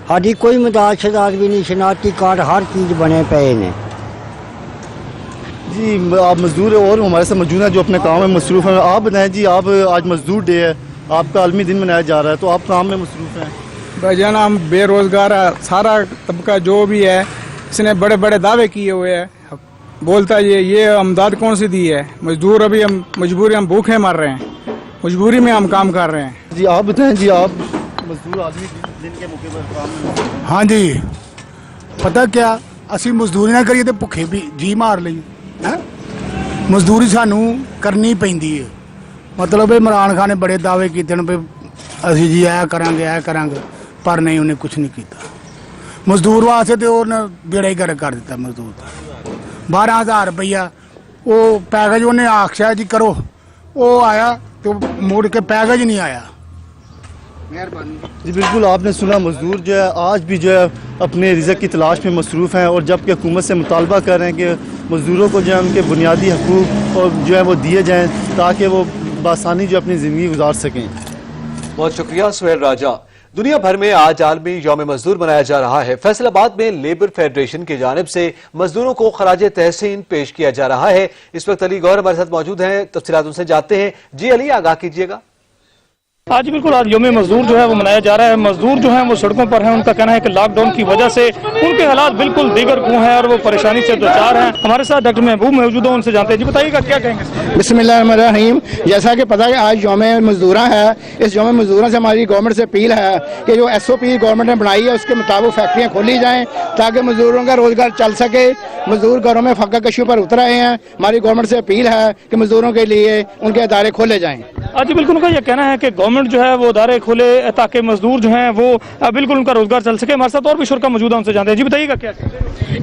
साड़ी कोई मदाद शदाद भी नहीं, शनाख्ती कार्ड हर चीज़ बने पे ने। जी आप मजदूर और हमारे साथ मौजूद हैं जो अपने काम में मसरूफ़ हैं। आप बताएं जी, आप आज मजदूर डे है, आपका आलमी दिन मनाया जा रहा है, तो आप काम में मसरूफ़ हैं। भाईजान हम बेरोज़गार है, सारा तबका जो भी है इसने बड़े बड़े दावे किए हुए हैं, बोलता है ये अमदाद कौन सी दी है। मजदूर अभी हम मजबूरी, हम भूखे मर रहे हैं, मजबूरी में हम काम कर रहे हैं। जी आप बताएं जी, आप मजदूर आदमी दिन के मौके पर काम। हाँ जी, पता क्या असी मजदूरी ना करिए तो भुखे भी जी मार ली है। मजदूरी सानू करनी पैंदी है। मतलब इमरान खान ने बड़े दावे किए असी जी ऐ करांगे पर नहीं, उन्हें कुछ नहीं किया। मजदूर वास्ते तो उन्हें बेड़ा ही गर्क कर दिता। मजदूर का 12,000 रुपया वो पैकेज उन्हें आख्या जी करो, वो आया तो मुड़ के पैकेज नहीं आया। जी बिल्कुल, आपने सुना, मजदूर जो है आज भी जो है अपने रिज़्क़ की तलाश में मसरूफ़ हैं और जबकि हुकूमत से मुतालबा कर रहे हैं कि मजदूरों को जो है उनके बुनियादी हकूक़ और जो है वो दिए जाएँ ताकि वो बासानी जो अपनी ज़िंदगी गुजार सकें। बहुत शुक्रिया सुहेल राजा। दुनिया भर में आज आलमी यौम मजदूर मनाया जा रहा है। फैसलाबाद में लेबर फेडरेशन की जानिब से मजदूरों को खराजे तहसीन पेश किया जा रहा है। इस वक्त अली गौर हमारे साथ मौजूद हैं, तफसीलात उनसे जानते हैं। जी अली, आगाह कीजिएगा। आज बिल्कुल आज यौम मजदूर जो है वो मनाया जा रहा है। मजदूर जो है वो सड़कों पर हैं। उनका कहना है कि लॉकडाउन की वजह से उनके हालात बिल्कुल दीगर गुँ हैं और वो परेशानी से दो चार हैं। हमारे साथ डॉक्टर महबूब मौजूद हैं, उनसे जानते हैं। जी बताइएगा क्या कहेंगे। बिस्मिल्लाहिर्रहमानिर्रहीम। जैसा कि पता है आज यौम मजदूरा है, इस यौम मजदूरा से हमारी गवर्नमेंट से अपील है कि जो SOP गवर्नमेंट ने बनाई है उसके मुताबिक फैक्ट्रियाँ खोली जाएँ ताकि मजदूरों का रोजगार चल सके। मजदूर घरों में फक्का कशियों पर उतर आए हैं। हमारी गवर्नमेंट से अपील है कि मजदूरों के लिए उनके अदारे खोले जाएँ। आज बिल्कुल उनका यह कहना है कि गवर्नमेंट जो है वो अदारे खोले ताकि मजदूर जो हैं वो बिल्कुल उनका रोजगार चल सके। हमारे साथ और भी शुरा मौजूद है, उनसे जानते हैं। जी बताइएगा क्या।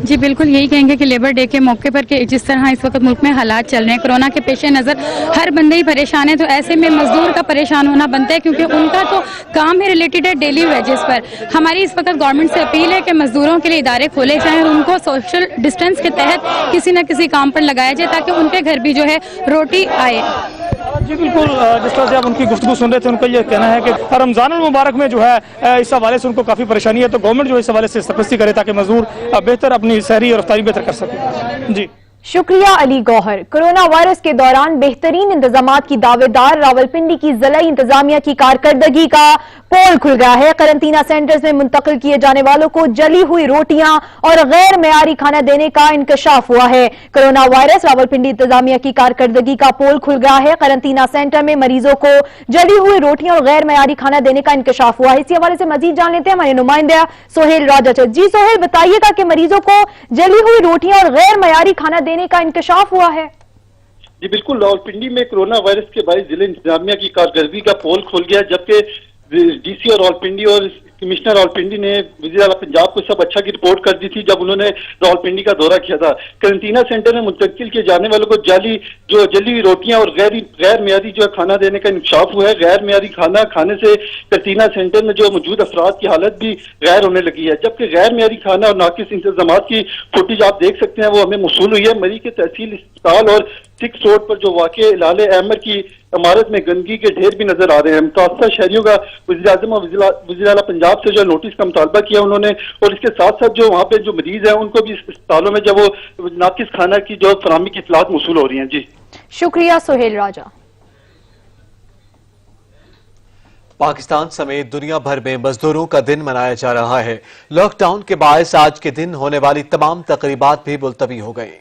जी बिल्कुल यही कहेंगे कि लेबर डे के मौके पर कि जिस तरह इस वक्त मुल्क में हालात चल रहे हैं, कोरोना के पेश नज़र हर बंदे ही परेशान है, तो ऐसे में मजदूर का परेशान होना बनता है क्योंकि उनका तो काम ही रिलेटेड है डेली वेजेस पर। हमारी इस वक्त गवर्नमेंट से अपील है कि मजदूरों के लिए इदारे खोले जाएँ और उनको सोशल डिस्टेंस के तहत किसी न किसी काम पर लगाया जाए ताकि उनके घर भी जो है रोटी आए। जी बिल्कुल, जिस तरह से आप उनकी गुफ्तगू सुन रहे थे, उनका यह कहना है कि रमजान मुबारक में जो है इस हवाले से उनको काफ़ी परेशानी है, तो गवर्नमेंट जो इस हवाले से सरपरस्ती करे ताकि मजदूर बेहतर अपनी सहरी और अफ्तारी बेहतर कर सके। जी शुक्रिया अली गौहर। कोरोना वायरस के दौरान बेहतरीन इंतजामात की दावेदार रावलपिंडी की जिला इंतजामिया की कारकर्दगी का पोल खुल गया है। करंतना सेंटर्स में मुंतकिल किए जाने वालों को जली हुई रोटियां और गैर मयारी खाना देने का इंकशाफ हुआ है। कोरोना वायरस रावलपिंडी इंतजामिया की कारकर्दगी का पोल खुल गया है। करंतना सेंटर में मरीजों को जली हुई रोटियां और गैर मयारी खाना देने का इंकशाफ हुआ है। इसी हवाले से मजीद जान लेते हैं हमारे नुमाइंदा सुहेल राजा। जी सोहेल, बताइएगा कि मरीजों को जली हुई रोटियां और गैर मयारी खाना देने का इंकशाफ हुआ है। जी बिल्कुल, रावलपिंडी में कोरोना वायरस के बायस जिला इंतजामिया की कारकर्दगी का पोल खुल गया, जबकि DC और रावलपिंडी और कमिश्नर रावलपिंडी ने वज़ीर आला पंजाब को सब अच्छा की रिपोर्ट कर दी थी जब उन्होंने रावलपिंडी का दौरा किया था। कैंटीना सेंटर में मुंतकिल किए जाने वालों को जली हुई रोटियां और गैर मियादी जो है खाना देने का इंकशाफ हुआ है। गैर मियादी खाना खाने से कैंटीना सेंटर में जो मौजूद अफराद की हालत भी गैर होने लगी है, जबकि गैर मियादी खाना और नाकिस इंतजाम की फुटेज आप देख सकते हैं वो हमें मौसूल हुई है। मरी के तहसील अस्पताल और 6 रोड पर जो वाक़े लाले अहमद की इमारत में गंदगी के ढेर भी नजर आ रहे हैं। मुतासर शहरियों का वज़ीर-ए-आज़म और वज़ीर आला पंजाब से जो नोटिस का मुतालबा किया उन्होंने, और इसके साथ साथ जो वहाँ पे जो मरीज हैं उनको भी अस्पतालों में जब वो नाकिस खाना की जो फराहमी की इत्तलात मौसूल हो रही हैं। जी शुक्रिया सुहेल राजा। पाकिस्तान समेत दुनिया भर में मजदूरों का दिन मनाया जा रहा है। लॉकडाउन के बायस आज के दिन होने वाली तमाम तकरीबात भी मुलतवी हो गई।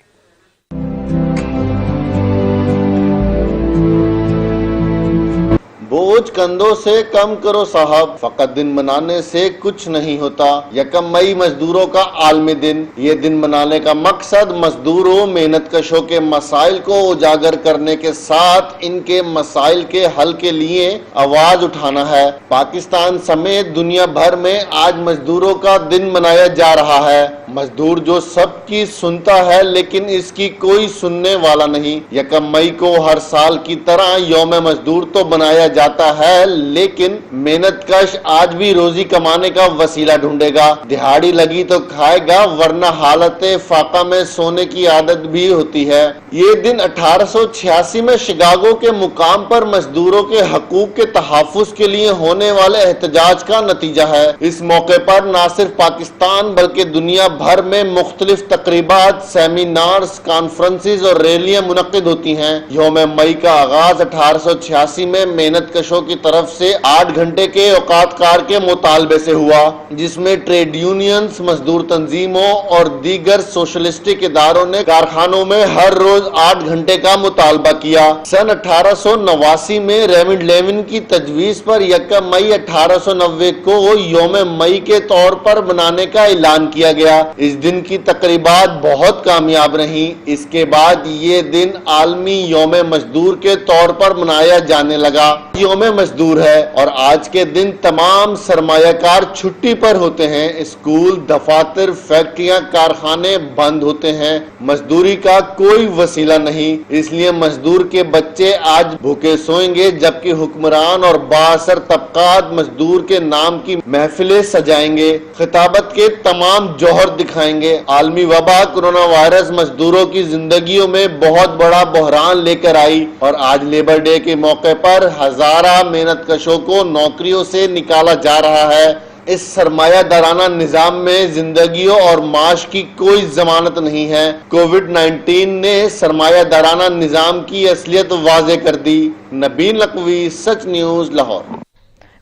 बोझ कंधों से कम करो साहब, फकत दिन मनाने से कुछ नहीं होता। 1 मई मजदूरों का आलमी दिन। ये दिन मनाने का मकसद मजदूरों मेहनत कशों के मसाइल को उजागर करने के साथ इनके मसाइल के हल के लिए आवाज उठाना है। पाकिस्तान समेत दुनिया भर में आज मजदूरों का दिन मनाया जा रहा है। मजदूर जो सबकी सुनता है लेकिन इसकी कोई सुनने वाला नहीं। 1 मई को हर साल की तरह यौम मजदूर तो बनाया जाता है, लेकिन मेहनत कश आज भी रोजी कमाने का वसीला ढूंढेगा। दिहाड़ी लगी तो खाएगा, वरना हालत फाका में सोने की आदत भी होती है। ये दिन 1886 में शिकागो के मुकाम पर मजदूरों के हकूक के तहफ़्फ़ुज़ के लिए होने वाले एहतजाज का नतीजा है। इस मौके पर न सिर्फ पाकिस्तान बल्कि दुनिया भर में मुख्तलिफ तकरीबात, सेमिनार्स, कॉन्फ्रेंसेस और रैलियां मुनक्किद होती हैं। यौम मई का आगाज 1886 में मेहनत कशों की तरफ से 8 घंटे के औकात कार के मुतालबे से हुआ, जिसमें ट्रेड यूनियंस, मजदूर तंजीमों और दीगर सोशलिस्टिक इदारों ने कारखानों में हर रोज 8 घंटे का मुतालबा किया। सन 1889 में रेमंड लेविन की तजवीज पर 1 मई 1890 को यौम मई के तौर पर मनाने का ऐलान किया गया। इस दिन की तकरीबात बहुत कामयाब रही। इसके बाद ये दिन आलमी यौम मजदूर के तौर पर मनाया जाने लगा। यौम मजदूर है और आज के दिन तमाम सरमायाकार छुट्टी पर होते हैं। स्कूल, दफातर, फैक्ट्रियां, कारखाने बंद होते हैं। मजदूरी का कोई वसीला नहीं, इसलिए मजदूर के बच्चे आज भूखे सोएंगे, जबकि हुक्मरान और बाअसर तबकात मजदूर के नाम की महफिलें सजाएंगे, खिताबत के तमाम जौहर दिखाएंगे। आलमी वबा कोरोना वायरस मजदूरों की जिंदगियों में बहुत बड़ा बहरान लेकर आई और आज लेबर डे के मौके पर हजारा मेहनत कशों को नौकरियों से निकाला जा रहा है। इस सरमायादाराना निजाम में जिंदगियों और माश की कोई जमानत नहीं है। कोविड-19 ने सरमायादाराना निजाम की असलियत वाज़े कर दी। नबील नकवी, सच न्यूज, लाहौर।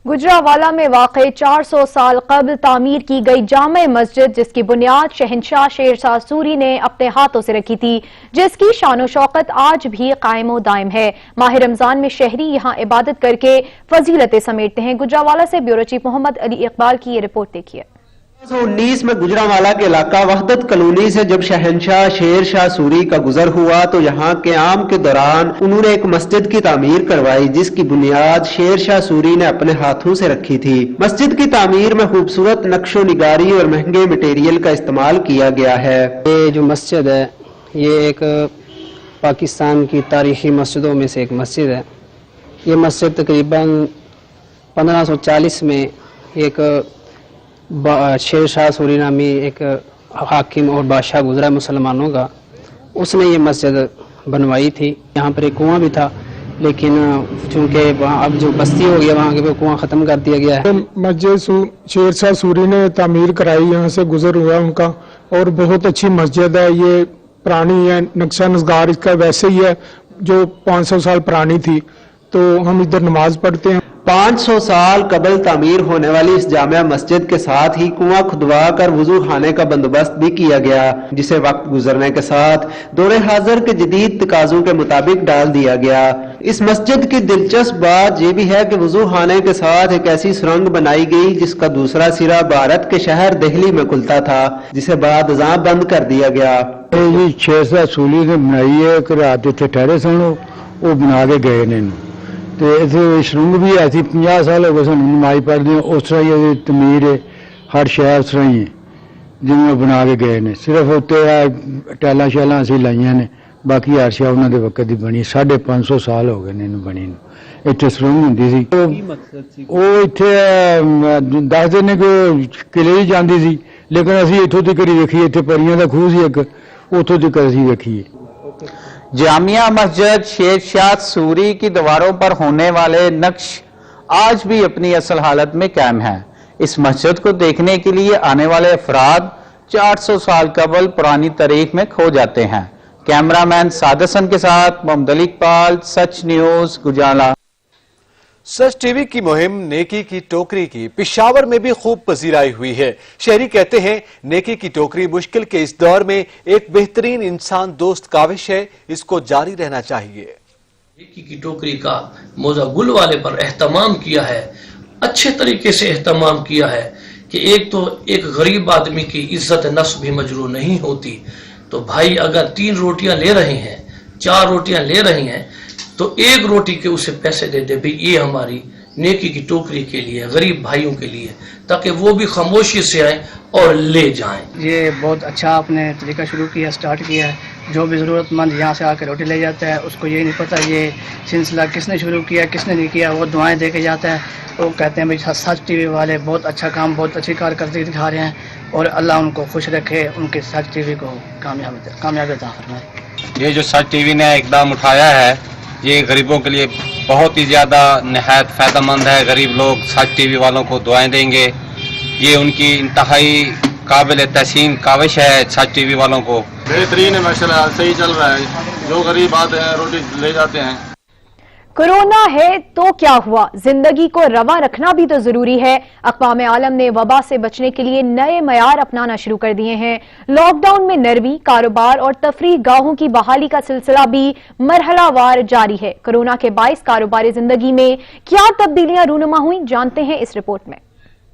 गुजरावाला में वाक़े 400 साल कबल तामीर की गई जामे मस्जिद, जिसकी बुनियाद शहंशाह शेरशाह सूरी ने अपने हाथों से रखी थी, जिसकी शान शौकत आज भी कायम दायम है। माह रमजान में शहरी यहाँ इबादत करके फजीलतें समेटते हैं। गुजरावाला से ब्यूरो चीफ मोहम्मद अली इकबाल की ये रिपोर्ट देखिए। 1919 में गुजरांवाला के इलाका वहदत कॉलोनी से जब शहंशाह शेरशाह सूरी का गुजर हुआ तो यहाँ क़याम के दौरान उन्होंने एक मस्जिद की तामीर करवाई, जिसकी बुनियाद शेरशाह सूरी ने अपने हाथों से रखी थी। मस्जिद की तामीर में खूबसूरत नक्शो निगारी और महंगे मटेरियल का इस्तेमाल किया गया है। ये जो मस्जिद है ये एक पाकिस्तान की तारीखी मस्जिदों में से एक मस्जिद है। ये मस्जिद तकरीबन 1540 में एक शेरशाह सूरी नामी एक हाकिम और बादशाह गुजरा मुसलमानों का, उसने ये मस्जिद बनवाई थी। यहाँ पर एक कुआं भी था, लेकिन चूंकि अब जो बस्ती हो गया वहाँ के वो कुआं ख़त्म कर दिया गया है। मस्जिद शेरशाह सूरी ने तामीर कराई, यहाँ से गुजर हुआ उनका, और बहुत अच्छी मस्जिद है। ये पुरानी है, नक्शा नज़गार इसका वैसे ही है जो 500 साल पुरानी थी। तो हम इधर नमाज पढ़ते हैं। 500 साल कबल तामीर होने वाली इस जामिया मस्जिद के साथ ही कुआं खुदवा कर वुजू खाने का बंदोबस्त भी किया गया, जिसे वक्त गुजरने के साथ दौरे हाजिर के जदीद तकाजों के मुताबिक डाल दिया गया। इस मस्जिद की दिलचस्प बात यह भी है कि वुजू खाने के साथ एक ऐसी सुरंग बनाई गई जिसका दूसरा सिरा भारत के शहर दिल्ली में खुलता था, जिसे बाद अज़ां बंद कर दिया गया। शेरशाह सूरी ने बनाई है, रात इत्थे ठहरे सन, वो बना के गए ने ਤੇ ਇੱਥੇ ਸ਼ਰੰਗ ਵੀ ਹੈ ਸੀ 50 ਸਾਲ ਹੋ ਗਏ ਸਾਨੂੰ ਨਮਾਜ਼ ਪੜ੍ਹਦੇ ਉਸ ਤਰ੍ਹਾਂ ਹੀ ਇਹਦੀ ਤਮੀਰ ਹੈ ਹਰ ਸ਼ਹਿਰ ਉਸ ਤਰ੍ਹਾਂ ਹੀ ਹੈ ਜਿਵੇਂ ਉਹ ਬਣਾ ਕੇ ਗਏ ਨੇ ਸਿਰਫ ਉੱਤੇ ਟੈਲਾਂ ਸ਼ੈਲਾਂ ਅਸੀਂ ਲਾਈਆਂ ਨੇ ਬਾਕੀ ਹਰ ਸ਼ਹਿਰ ਉਹਨਾਂ ਦੇ ਵਕਤ ਦੀ ਬਣੀ 550 ਸਾਲ ਹੋ ਗਏ ਨੇ ਇਹਨੂੰ ਬਣੀ ਨੂੰ ਇੱਥੇ ਸ਼ਰੰਗ ਹੁੰਦੀ ਸੀ ਉਹ ਇੱਥੇ ਦੱਸਦੇ ਨੇ ਕਿ ਕਿਲੇ ਹੀ ਜਾਂਦੀ ਸੀ ਲੇਕਿਨ ਅਸੀਂ ਇੱਥੋਂ ਤੱਕ ਹੀ ਵੇਖੀ ਇੱਥੇ ਪਰੀਆਂ ਦਾ ਖੂਹ ਸੀ ਇੱਕ ਉੱਥੋਂ तक ਅਸੀਂ ਵੇਖੀਏ जामिया मस्जिद शेर शाह सूरी की दीवारों पर होने वाले नक्श आज भी अपनी असल हालत में कायम है। इस मस्जिद को देखने के लिए आने वाले अफराद 400 साल कबल पुरानी तारीख में खो जाते हैं। कैमरामैन सादसन के साथ मोहम्मद अली इकबाल, सच न्यूज, गुजाला। सच टीवी की मुहिम नेकी की टोकरी की पेशावर में भी खूब पजीराई हुई है। शहरी कहते हैं नेकी की टोकरी मुश्किल के इस दौर में एक बेहतरीन इंसान दोस्त काविश है, इसको जारी रहना चाहिए। नेकी की टोकरी का मौजा गुल वाले पर एहतमाम किया है, अच्छे तरीके से एहतमाम किया है कि एक तो एक गरीब आदमी की इज्जत नफ्स भी मजरू नहीं होती। तो भाई अगर 3 रोटियां ले रहे हैं, 4 रोटियां ले रही हैं तो 1 रोटी के उसे पैसे दे दे भाई ये हमारी नेकी की टोकरी के लिए गरीब भाइयों के लिए, ताकि वो भी खामोशी से आए और ले जाएं। ये बहुत अच्छा आपने तरीका शुरू किया, स्टार्ट किया है। जो भी ज़रूरतमंद यहाँ से आकर रोटी ले जाता है उसको ये नहीं पता ये सिलसिला किसने शुरू किया किसने नहीं किया, वो दुआएं दे के जाता है। वो कहते हैं भाई सच टीवी वाले बहुत अच्छा काम बहुत अच्छी कारकर्दगी दिखा रहे हैं और अल्लाह उनको खुश रखे, उनके सच टीवी को कामयाबी अता फरमाए। ये जो सच टीवी ने इकदाम उठाया है ये गरीबों के लिए बहुत ही ज़्यादा निहायत फ़ायदेमंद है। गरीब लोग सच टीवी वालों को दुआएं देंगे, ये उनकी इंतहाई काबिल तहसीन काविश है सच टीवी वालों को। बेहतरीन है माशाल्लाह, सही चल रहा है, जो गरीब आते हैं रोटी ले जाते हैं। कोरोना है तो क्या हुआ, जिंदगी को रवा रखना भी तो जरूरी है। अक़वाम आलम ने वबा से बचने के लिए नए मयार अपनाना शुरू कर दिए हैं। लॉकडाउन में नरमी कारोबार और तफरीह गाहों की बहाली का सिलसिला भी मरहलावार जारी है। कोरोना के बाइस कारोबारी जिंदगी में क्या तब्दीलियां रूनुमा हुई, जानते हैं इस रिपोर्ट में।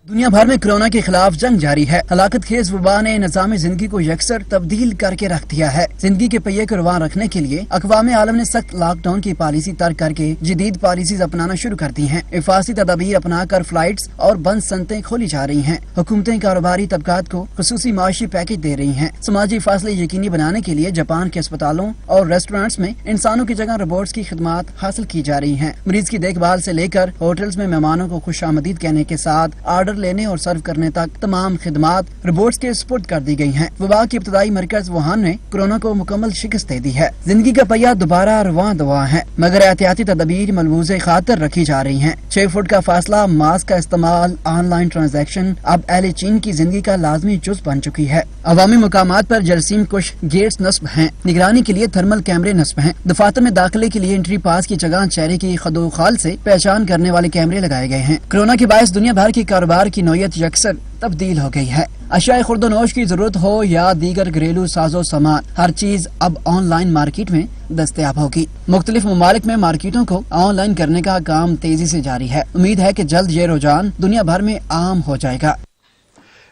दुनिया भर में कोरोना के खिलाफ जंग जारी है। हलाकत खेज वबा ने निज़ाम जिंदगी को यकसर तब्दील करके रख दिया है। जिंदगी के पहिए को रवान रखने के लिए अक़वाम आलम ने सख्त लॉकडाउन की पॉलिसी तर्क करके जदीद पॉलिसीज अपनाना शुरू कर दी हैं। हिफाजती तदाबीर अपनाकर फ्लाइट्स और बंद सनतें खोली जा रही हैं। हुकूमतें कारोबारी तबकात को खुसूसी माशी पैकेज दे रही हैं। समाजी फासले यकीनी बनाने के लिए जापान के अस्पतालों और रेस्टोरेंट्स में इंसानों की जगह रोबोट्स की खिदमत हासिल की जा रही हैं। मरीज की देखभाल से लेकर होटल्स में मेहमानों को खुशामदीद कहने के साथ आर्डर लेने और सर्व करने तक तमाम खिदमात रोबोट्स के सुपुर्द कर दी गई हैं। वबा के इब्तदाई मरकज वुहान ने कोरोना को मुकम्मल शिकस्त दे दी है। जिंदगी का पहिया दोबारा रवां दवा है, मगर एहतियाती तदबीर मलबूज़े खातर रखी जा रही हैं। 6 फुट का फासला, मास्क का इस्तेमाल, ऑनलाइन ट्रांजैक्शन अब अहले चीन की जिंदगी का लाजमी जुज़ बन चुकी है। अवामी मुकामात पर जरसीम कुश गेट्स नस्ब हैं, निगरानी के लिए थर्मल कैमरे नस्ब हैं। दफातर में दाखिले के लिए एंट्री पास की जगह चेहरे की खदोखाल से पहचान करने वाले कैमरे लगाए गए हैं। कोरोना के बायस दुनिया भर के कारोबार की नौयत यकसर तब्दील हो गई है। अशिया खुर्दोनोश की जरूरत हो या दीगर घरेलू साजो सामान, हर चीज अब ऑनलाइन मार्केट में दस्तयाब होगी। मुख्तलिफ ममालिक में मार्केटों को ऑनलाइन करने का काम तेजी से जारी है। उम्मीद है कि जल्द ये रुझान दुनिया भर में आम हो जाएगा।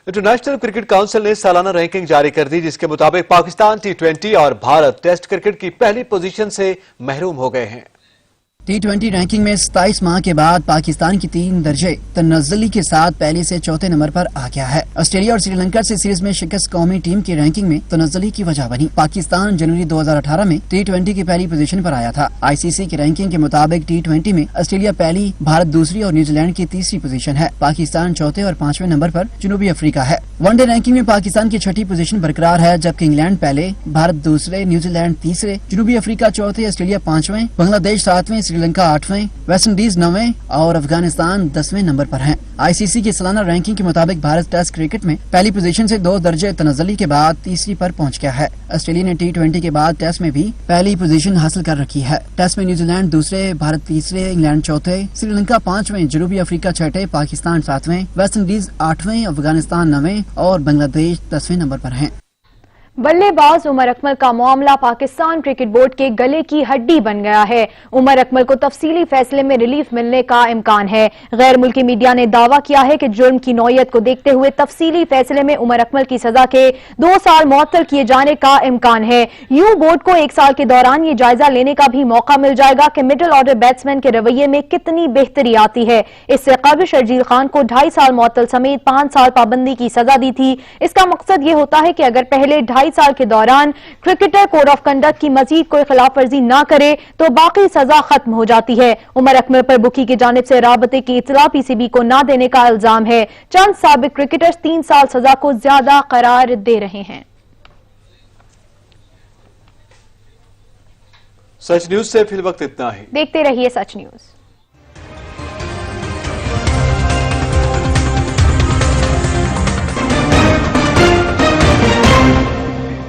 इंटरनेशनल क्रिकेट काउंसिल ने सालाना रैंकिंग जारी कर दी, जिसके मुताबिक पाकिस्तान T20 और भारत टेस्ट क्रिकेट की पहली पोजीशन से महरूम हो गए हैं। T20 रैंकिंग में 27 माह के बाद पाकिस्तान की 3 दर्जे तनज़्ज़ुली के साथ पहले से चौथे नंबर पर आ गया है। ऑस्ट्रेलिया और श्रीलंका से सीरीज में शिकस्त कौमी टीम की रैंकिंग में तनज़्ज़ुली की वजह बनी। पाकिस्तान जनवरी 2018 में T20 की पहली पोजीशन पर आया था। ICC की रैंकिंग के मुताबिक T20 में ऑस्ट्रेलिया पहली, भारत दूसरी और न्यूजीलैंड की तीसरी पोजीशन है। पाकिस्तान चौथे और 5वें नंबर पर जनूबी अफ्रीका है। वनडे रैंकिंग में पाकिस्तान की 6ठी पोजीशन बरकरार है, जबकि इंग्लैंड पहले, भारत दूसरे, न्यूजीलैंड तीसरे, जनूबी अफ्रीका चौथे, ऑस्ट्रेलिया 5वें, बांग्लादेश 7वें, श्रीलंका 8वें, वेस्ट इंडीज 9वें और अफगानिस्तान 10वें नंबर पर हैं। ICC की सालाना रैंकिंग के मुताबिक भारत टेस्ट क्रिकेट में पहली पोजीशन से 2 दर्जे तनज़्ज़ुली के बाद तीसरी पर पहुंच गया है। ऑस्ट्रेलिया ने T20 के बाद टेस्ट में भी पहली पोजीशन हासिल कर रखी है। टेस्ट में न्यूजीलैंड दूसरे, भारत तीसरे, इंग्लैंड चौथे, श्रीलंका 5वें, जनूबी Africa 6ठे, Pakistan 7वें, West Indies 8वें, Afghanistan 9वें और बांग्लादेश 10वें नंबर पर हैं। बल्लेबाज उमर अकमल का मामला पाकिस्तान क्रिकेट बोर्ड के गले की हड्डी बन गया है। उमर अकमल को तफसीली फैसले में रिलीफ मिलने का इम्कान है। गैर मुल्की मीडिया ने दावा किया है कि जुर्म की नौयत को देखते हुए तफसीली फैसले में उमर अकमल की सजा के 2 साल मुअत्तल किए जाने का इम्कान है। यूं बोर्ड को 1 साल के दौरान ये जायजा लेने का भी मौका मिल जाएगा कि मिडिल ऑर्डर बैट्समैन के रवैये में कितनी बेहतरी आती है। इससे कबल शर्जील खान को 2.5 साल मुअत्तल समेत 5 साल पाबंदी की सजा दी थी। इसका मकसद ये होता है कि अगर पहले 2.5 साल के दौरान क्रिकेटर कोड ऑफ कंडक्ट की मजीद कोई खिलाफ वर्जी न करे तो बाकी सजा खत्म हो जाती है। उमर अकमल पर बुकी की जानिब से राबते की इत्तला पीसीबी को न देने का इल्जाम है। चंद साबिक क्रिकेटर्स 3 साल सजा को ज्यादा करार दे रहे हैं। सच न्यूज से फिल वक्त इतना ही। देखते रहिए सच न्यूज।